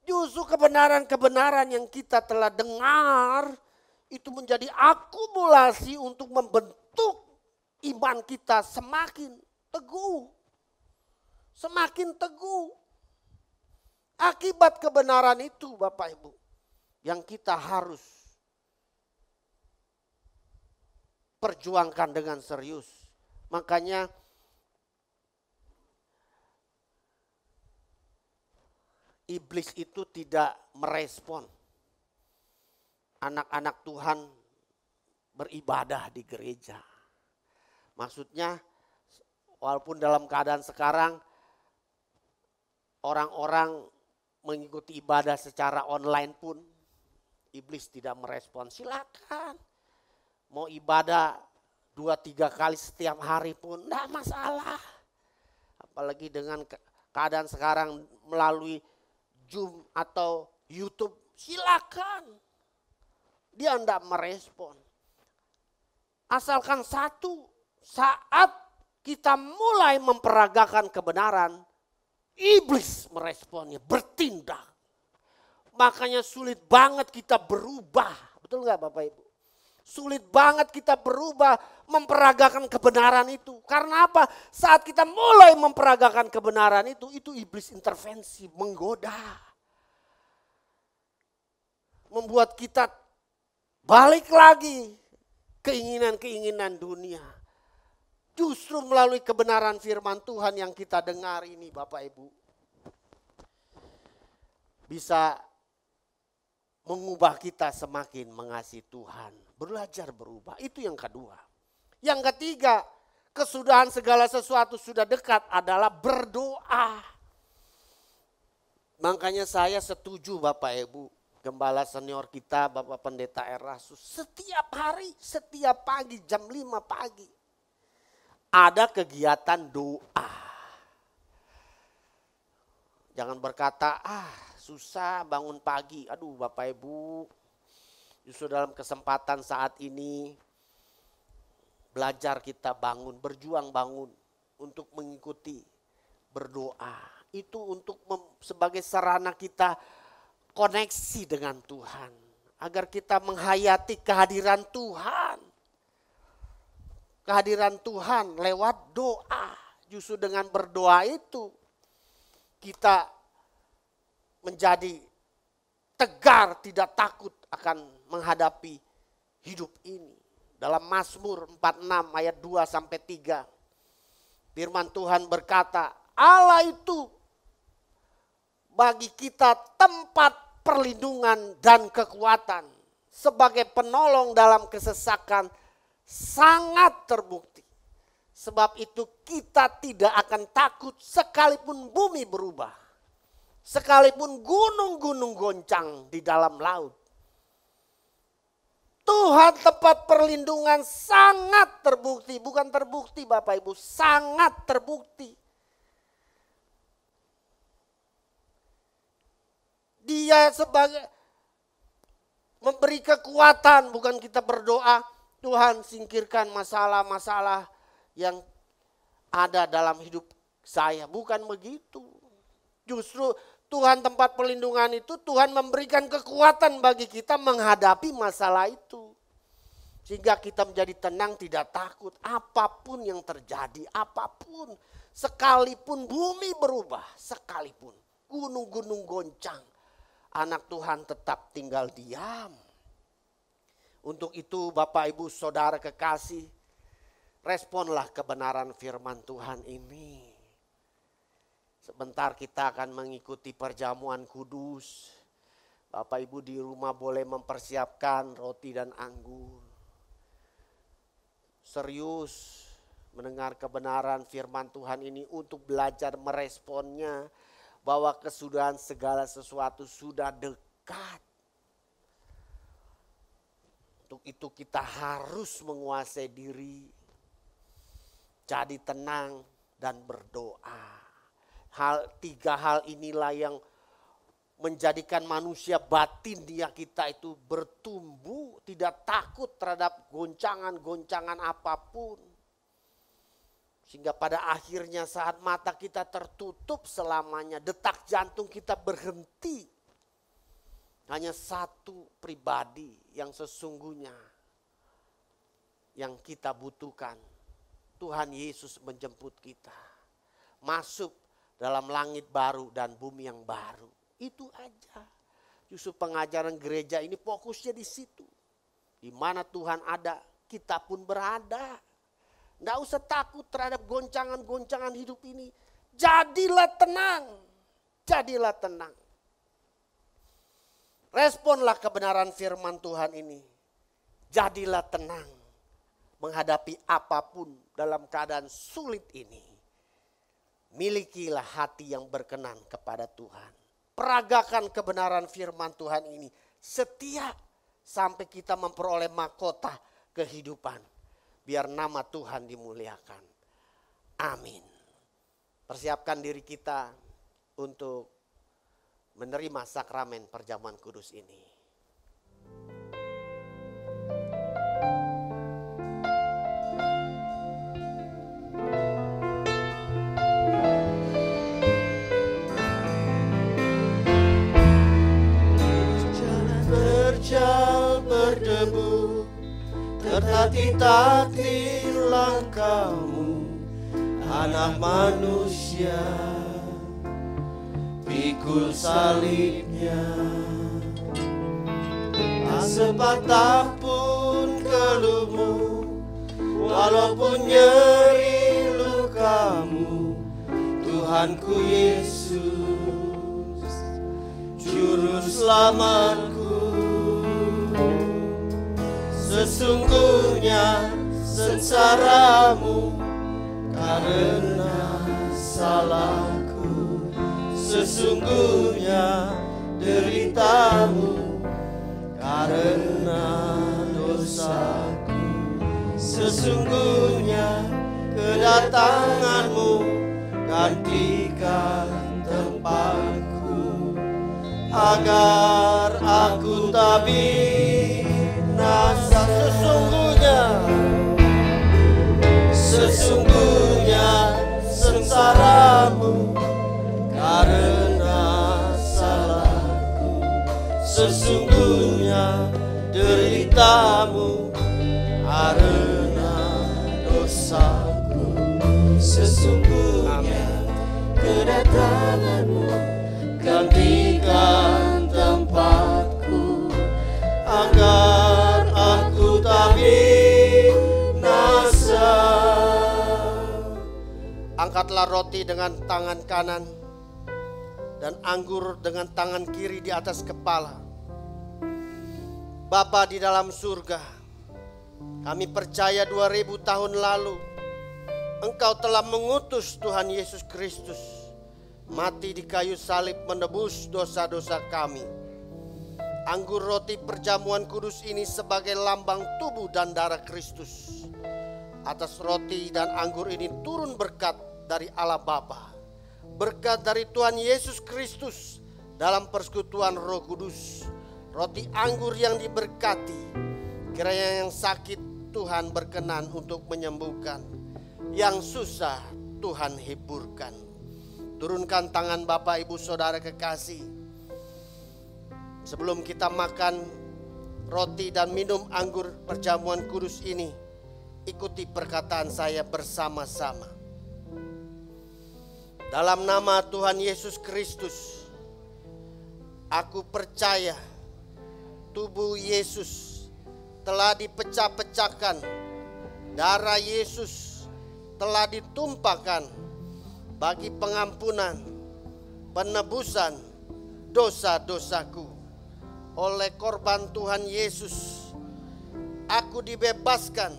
Justru kebenaran-kebenaran yang kita telah dengar itu menjadi akumulasi untuk membentuk iman kita semakin teguh. Semakin teguh. Akibat kebenaran itu Bapak Ibu yang kita harus perjuangkan dengan serius. Makanya iblis itu tidak merespon anak-anak Tuhan beribadah di gereja. Maksudnya walaupun dalam keadaan sekarang orang-orang mengikuti ibadah secara online pun iblis tidak merespon. Silakan. Mau ibadah 2-3 kali setiap hari pun tidak masalah. Apalagi dengan keadaan sekarang melalui Zoom atau YouTube, silakan. Dia tidak merespon. Asalkan satu, saat kita mulai memperagakan kebenaran, iblis meresponnya, bertindak. Makanya sulit banget kita berubah. Betul nggak Bapak Ibu? Sulit banget kita berubah memperagakan kebenaran itu. Karena apa? Saat kita mulai memperagakan kebenaran itu iblis intervensi, menggoda. Membuat kita balik lagi keinginan-keinginan dunia. Justru melalui kebenaran firman Tuhan yang kita dengar ini Bapak Ibu. Bisa mengubah kita semakin mengasihi Tuhan. Belajar berubah, itu yang kedua. Yang ketiga, kesudahan segala sesuatu sudah dekat adalah berdoa. Makanya saya setuju Bapak Ibu, gembala senior kita Bapak Pendeta Erastus, setiap hari, setiap pagi jam 5 pagi ada kegiatan doa. Jangan berkata, susah bangun pagi. Aduh Bapak Ibu, justru dalam kesempatan saat ini belajar kita bangun, berjuang bangun untuk mengikuti berdoa. itu untuk sebagai sarana kita koneksi dengan Tuhan. Agar kita menghayati kehadiran Tuhan. Kehadiran Tuhan lewat doa. Justru dengan berdoa itu kita menjadi tegar, tidak takut akan menghadapi hidup ini. Dalam Mazmur 46 ayat 2 sampai 3. Firman Tuhan berkata, Allah itu bagi kita tempat perlindungan dan kekuatan. Sebagai penolong dalam kesesakan sangat terbukti. Sebab itu kita tidak akan takut sekalipun bumi berubah. Sekalipun gunung-gunung goncang di dalam laut. Tuhan tempat perlindungan sangat terbukti. Bukan terbukti Bapak Ibu, sangat terbukti. Dia sebagai memberi kekuatan, bukan kita berdoa, Tuhan singkirkan masalah-masalah yang ada dalam hidup saya. Bukan begitu. Justru Tuhan tempat perlindungan itu Tuhan memberikan kekuatan bagi kita menghadapi masalah itu. Sehingga kita menjadi tenang, tidak takut apapun yang terjadi, apapun. Sekalipun bumi berubah, sekalipun gunung-gunung goncang, anak Tuhan tetap tinggal diam. Untuk itu Bapak Ibu Saudara kekasih, responlah kebenaran firman Tuhan ini. Sebentar kita akan mengikuti perjamuan kudus. Bapak Ibu di rumah boleh mempersiapkan roti dan anggur. Serius mendengar kebenaran firman Tuhan ini untuk belajar meresponnya. Bahwa kesudahan segala sesuatu sudah dekat. Untuk itu kita harus menguasai diri. Jadi tenang dan berdoa. Tiga hal inilah yang menjadikan manusia batin dia kita itu bertumbuh, tidak takut terhadap goncangan-goncangan apapun. Sehingga pada akhirnya saat mata kita tertutup selamanya, detak jantung kita berhenti. Hanya satu pribadi yang sesungguhnya yang kita butuhkan. Tuhan Yesus menjemput kita. Masuk dalam langit baru dan bumi yang baru. Itu aja. Justru pengajaran gereja ini fokusnya di situ. Di mana Tuhan ada, kita pun berada. Nggak usah takut terhadap goncangan-goncangan hidup ini. Jadilah tenang. Jadilah tenang. Responlah kebenaran firman Tuhan ini. Jadilah tenang. Menghadapi apapun dalam keadaan sulit ini. Milikilah hati yang berkenan kepada Tuhan. Peragakan kebenaran firman Tuhan ini setia sampai kita memperoleh mahkota kehidupan. Biar nama Tuhan dimuliakan. Amin. Persiapkan diri kita untuk menerima sakramen perjamuan kudus ini. Terjal berdebu, tertatih-tatih langkahmu, anak manusia, pikul salibnya. Sepatah pun keluhmu, walaupun nyeri lukamu, Tuhanku Yesus, juru selamatku. Sesungguhnya sengsaramu karena salahku, sesungguhnya deritamu karena dosaku, sesungguhnya kedatanganmu gantikan tempatku, agar aku tak binasa. Sesungguhnya sengsaramu Sesungguhnya deritamu karena dosaku. Sesungguhnya kedatanganmu gantikan tempatku, agar aku tak binasa. Angkatlah roti dengan tangan kanan dan anggur dengan tangan kiri di atas kepala. Bapa di dalam surga, kami percaya 2000 tahun lalu Engkau telah mengutus Tuhan Yesus Kristus mati di kayu salib menebus dosa-dosa kami. Anggur roti perjamuan kudus ini sebagai lambang tubuh dan darah Kristus. Atas roti dan anggur ini turun berkat dari Allah Bapa, berkat dari Tuhan Yesus Kristus dalam persekutuan Roh Kudus. Roti anggur yang diberkati, kiranya yang sakit Tuhan berkenan untuk menyembuhkan, yang susah Tuhan hiburkan. Turunkan tangan Bapak Ibu Saudara kekasih. Sebelum kita makan roti dan minum anggur perjamuan kudus ini, ikuti perkataan saya bersama-sama. Dalam nama Tuhan Yesus Kristus, aku percaya tubuh Yesus telah dipecah-pecahkan, darah Yesus telah ditumpahkan bagi pengampunan, penebusan dosa-dosaku. Oleh korban Tuhan Yesus, aku dibebaskan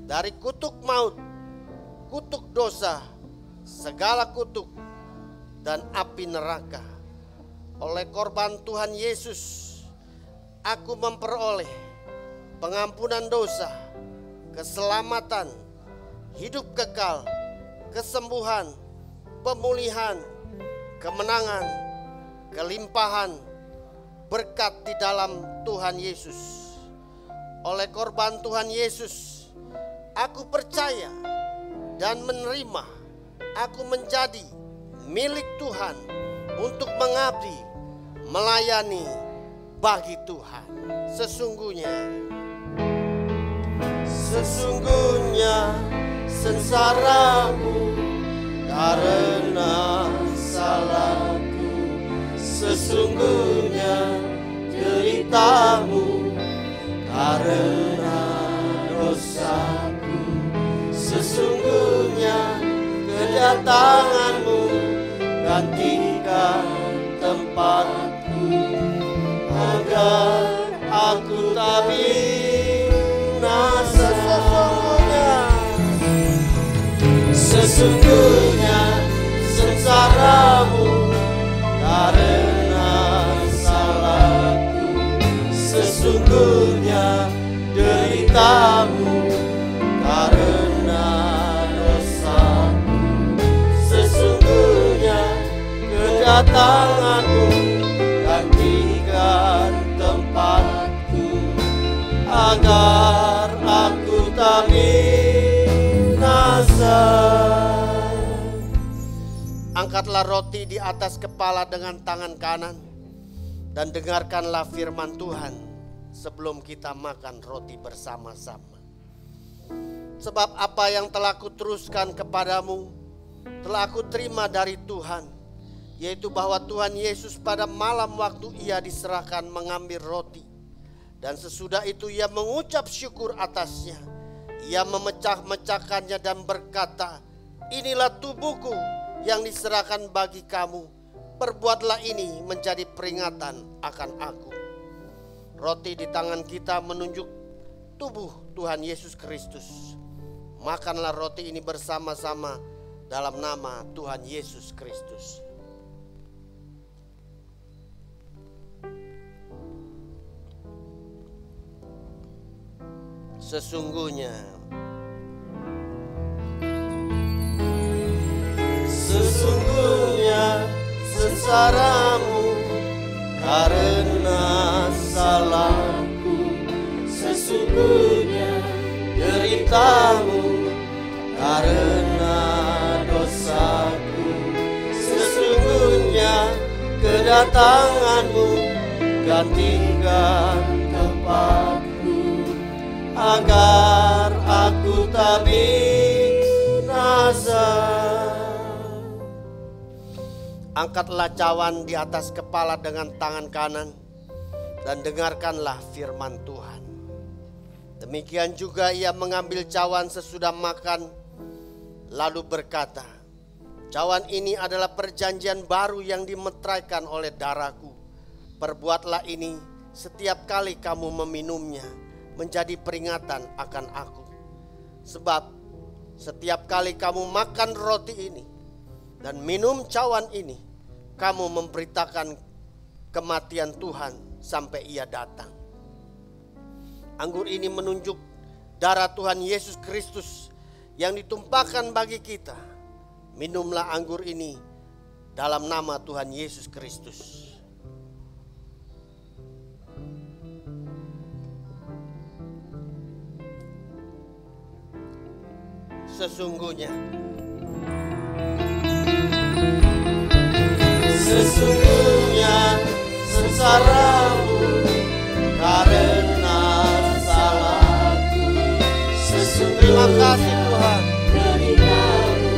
dari kutuk maut, kutuk dosa, segala kutuk dan api neraka. Oleh korban Tuhan Yesus, aku memperoleh pengampunan dosa, keselamatan, hidup kekal, kesembuhan, pemulihan, kemenangan, kelimpahan, berkat di dalam Tuhan Yesus. Oleh korban Tuhan Yesus, aku percaya dan menerima, aku menjadi milik Tuhan untuk mengabdi, melayani bagi Tuhan. Sesungguhnya sengsaramu karena salahku. Sesungguhnya deritamu karena dosaku. Sesungguhnya kedatanganmu gantikan tempatku, agar aku tak binasa. Sesungguhnya sengsaramu karena salahku. Sesungguhnya deritamu karena dosaku. Sesungguhnya kedatanganmu gantikan tempatku, agar aku tak binasa. Angkatlah roti di atas kepala dengan tangan kanan dan dengarkanlah firman Tuhan sebelum kita makan roti bersama-sama. Sebab apa yang telah kuteruskan kepadamu telah aku terima dari Tuhan, yaitu bahwa Tuhan Yesus pada malam waktu ia diserahkan mengambil roti, dan sesudah itu ia mengucap syukur atasnya. Ia memecah-mecahkannya dan berkata, "Inilah tubuhku yang diserahkan bagi kamu. Perbuatlah ini menjadi peringatan akan aku." Roti di tangan kita menunjuk tubuh Tuhan Yesus Kristus. Makanlah roti ini bersama-sama dalam nama Tuhan Yesus Kristus. Sesungguhnya sengsaramu karena salahku. Sesungguhnya deritamu karena dosaku. Sesungguhnya kedatanganmu gantikan tempatku, agar aku tak binasa. Angkatlah cawan di atas kepala dengan tangan kanan dan dengarkanlah firman Tuhan. Demikian juga ia mengambil cawan sesudah makan, lalu berkata, cawan ini adalah perjanjian baru yang dimeteraikan oleh darahku. Perbuatlah ini setiap kali kamu meminumnya, menjadi peringatan akan aku. Sebab setiap kali kamu makan roti ini dan minum cawan ini, kamu memberitakan kematian Tuhan sampai ia datang. Anggur ini menunjuk darah Tuhan Yesus Kristus yang ditumpahkan bagi kita. Minumlah anggur ini dalam nama Tuhan Yesus Kristus. Sesungguhnya sengsaramu karena salahku. terima kasih Tuhan. Deritamu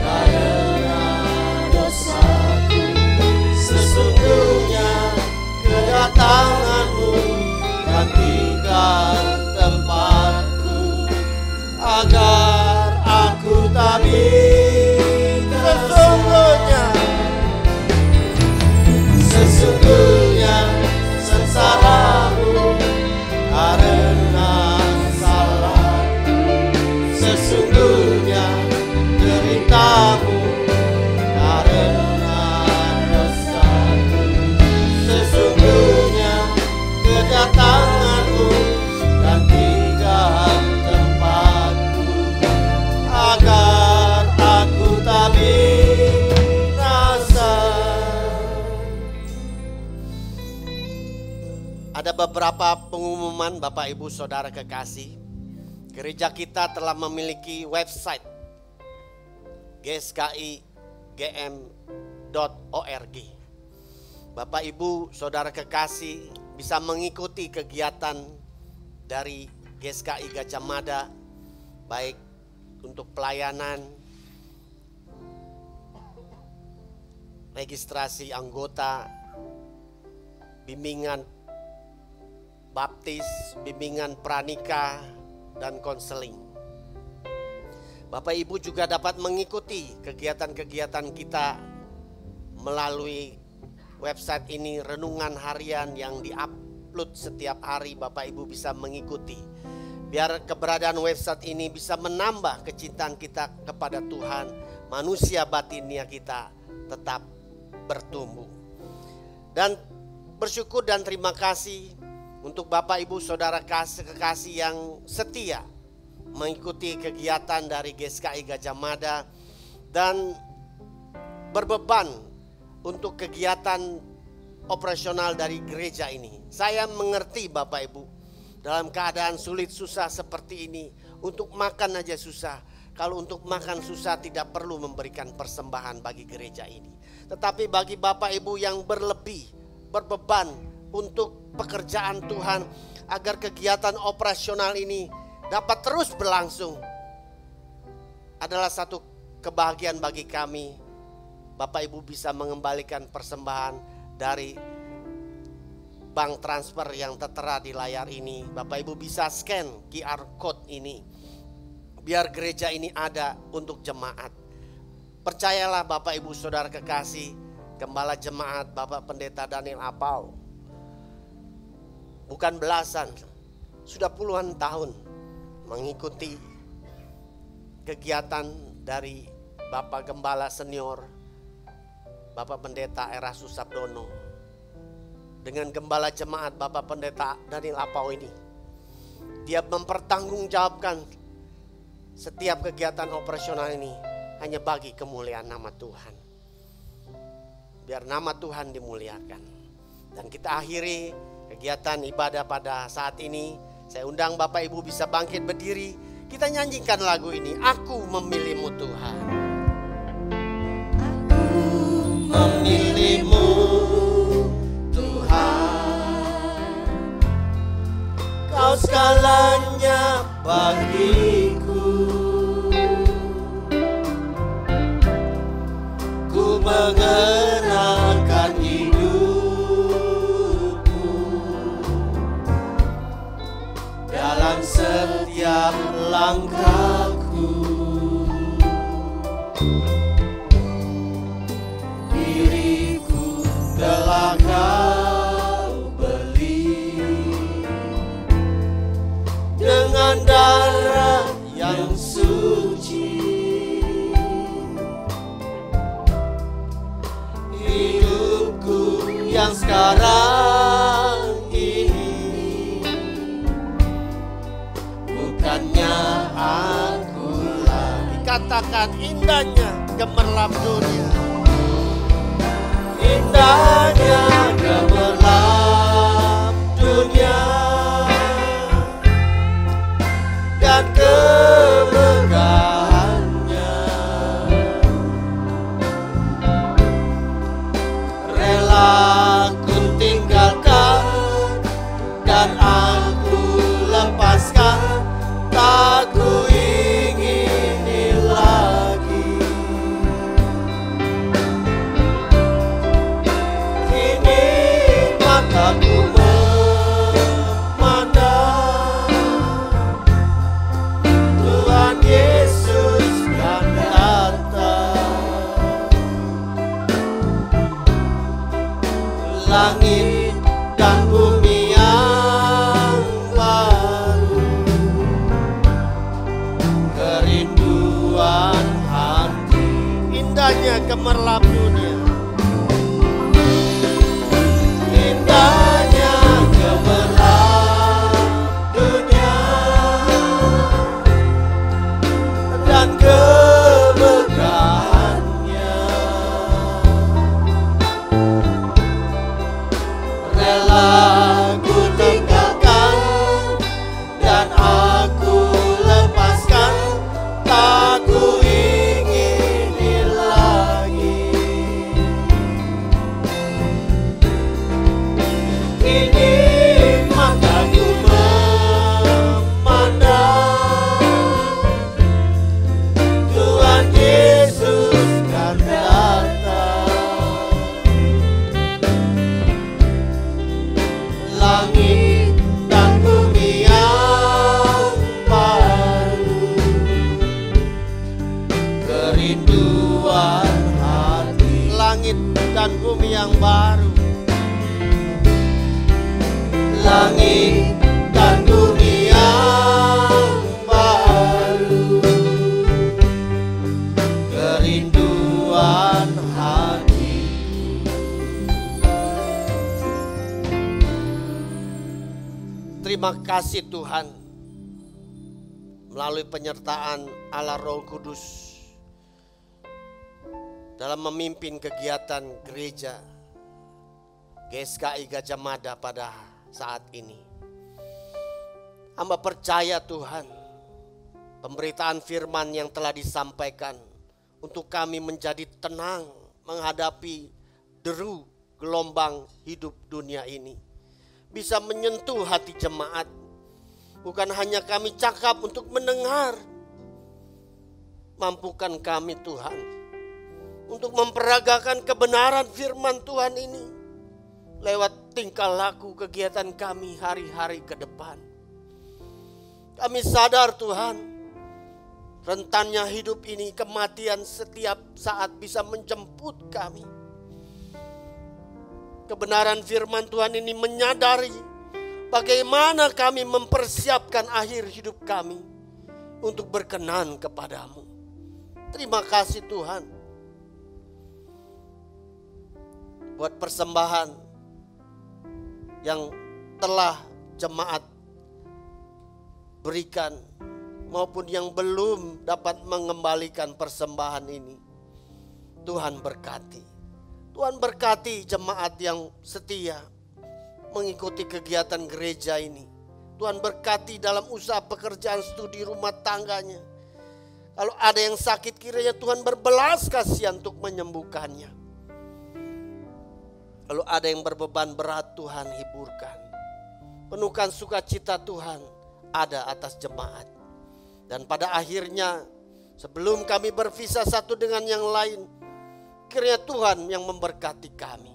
karena dosaku. Sesungguhnya kedatanganmu gantikan tempatku, agar aku tak sesungguhnya sengsaramu karena salahku. Sesungguhnya deritamu karena dosaku. Sesungguhnya kedatanganmu gantikan tempatku, agar aku tak binasa. Ada beberapa pengumuman Bapak Ibu Saudara kekasih. Gereja kita telah memiliki website gskigm.org. Bapak Ibu Saudara kekasih bisa mengikuti kegiatan dari GSKI Gajah Mada, baik untuk pelayanan, registrasi anggota, bimbingan baptis, bimbingan pranikah, dan konseling. Bapak Ibu juga dapat mengikuti kegiatan-kegiatan kita melalui website ini, renungan harian yang diupload setiap hari. Bapak Ibu bisa mengikuti. Biar keberadaan website ini bisa menambah kecintaan kita kepada Tuhan, manusia batinnya kita tetap bertumbuh. Dan bersyukur dan terima kasih untuk Bapak Ibu Saudara kekasih yang setia mengikuti kegiatan dari GSKI Gajah Mada dan berbeban untuk kegiatan operasional dari gereja ini. Saya mengerti Bapak Ibu, dalam keadaan sulit susah seperti ini, untuk makan aja susah. Kalau untuk makan susah tidak perlu memberikan persembahan bagi gereja ini. Tetapi bagi Bapak Ibu yang berlebih, berbeban untuk pekerjaan Tuhan, agar kegiatan operasional ini dapat terus berlangsung, adalah satu kebahagiaan bagi kami. Bapak Ibu bisa mengembalikan persembahan dari bank transfer yang tertera di layar ini. Bapak Ibu bisa scan QR code ini, biar gereja ini ada untuk jemaat. Percayalah Bapak Ibu Saudara kekasih, Gembala Jemaat Bapak Pendeta Daniel Apau, bukan belasan, sudah puluhan tahun mengikuti kegiatan dari Bapak Gembala Senior, Bapak Pendeta Erastus Sabdono, dengan Gembala Jemaat Bapak Pendeta Daniel Apau ini. Dia mempertanggungjawabkan setiap kegiatan operasional ini hanya bagi kemuliaan nama Tuhan. Biar nama Tuhan dimuliakan. Dan kita akhiri kegiatan ibadah pada saat ini. Saya undang Bapak Ibu bisa bangkit berdiri. Kita nyanyikan lagu ini, Aku Memilihmu Tuhan. Aku memilihmu Tuhan. bagiku. Ku mengenakan hidupku dalam setiap langkahku. Diriku telah Kau beli dengan darah yang suci. Hidupku yang sekarang ini bukannya aku lagi. Katakan indahnya gemerlap dunia. Indahnya gemerlap dunia dan kemegahannya. Rela ku tinggalkan dan aku lepaskan, tak ku ingini lagi. Kini mataku memandang Tuhan Yesus kan datang. Langit dan bumi yang baru, kerinduan hati. Indahnya gemerlap dunia. Indahnya gemerlap dunia dan kemegahannya. Rela ku tinggalkan dan aku lepaskan, tak ku ingini lagi. Kini mataku memandang Tuhan Yesus kan datang. Langit dan bumi yang baru, kerinduan hati. Langit dan bumi yang baru. Langit dan bumi yang baru, kerinduan hati. Terima kasih Tuhan, melalui penyertaan Allah Roh Kudus dalam memimpin kegiatan gereja GSKI Gajah Mada pada saat ini. Hamba percaya Tuhan, pemberitaan firman yang telah disampaikan untuk kami menjadi tenang menghadapi deru gelombang hidup dunia ini, bisa menyentuh hati jemaat. Bukan hanya kami cakap untuk mendengar, mampukan kami Tuhan untuk memperagakan kebenaran firman Tuhan ini lewat tingkah laku kegiatan kami hari-hari ke depan. Kami sadar Tuhan, rentannya hidup ini, kematian setiap saat bisa menjemput kami. Kebenaran firman Tuhan ini menyadari bagaimana kami mempersiapkan akhir hidup kami untuk berkenan kepadamu. Terima kasih Tuhan buat persembahan yang telah jemaat berikan maupun yang belum dapat mengembalikan persembahan ini. Tuhan berkati. Tuhan berkati jemaat yang setia mengikuti kegiatan gereja ini. Tuhan berkati dalam usaha pekerjaan, studi rumah tangganya. Kalau ada yang sakit, kiranya Tuhan berbelas kasihan untuk menyembuhkannya. Kalau ada yang berbeban berat, Tuhan hiburkan. Penuhkan sukacita Tuhan ada atas jemaat. Dan pada akhirnya, sebelum kami berpisah satu dengan yang lain, kiranya Tuhan yang memberkati kami.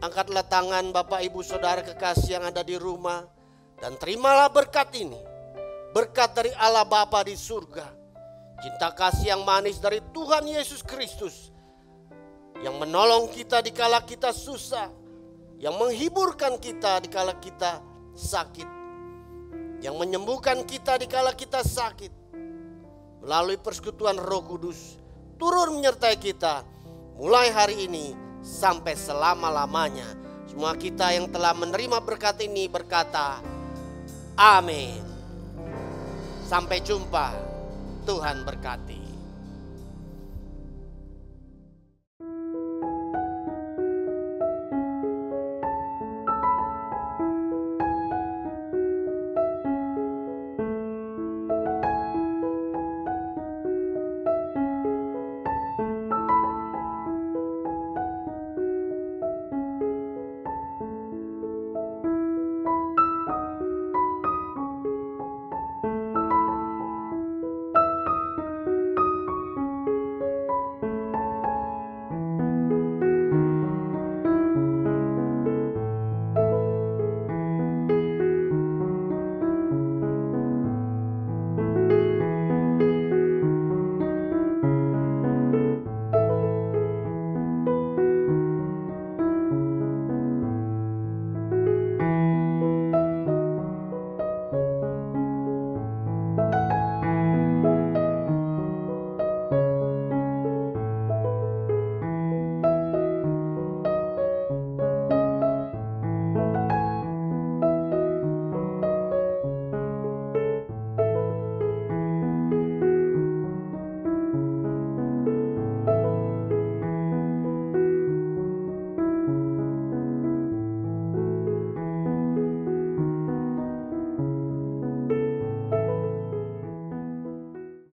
Angkatlah tangan Bapak Ibu Saudara kekasih yang ada di rumah, dan terimalah berkat ini. Berkat dari Allah Bapa di surga, cinta kasih yang manis dari Tuhan Yesus Kristus, yang menolong kita dikala kita susah, yang menghiburkan kita dikala kita sakit, yang menyembuhkan kita dikala kita sakit, melalui persekutuan Roh Kudus, turun menyertai kita mulai hari ini sampai selama-lamanya. Semua kita yang telah menerima berkat ini berkata, amin. Sampai jumpa, Tuhan berkati.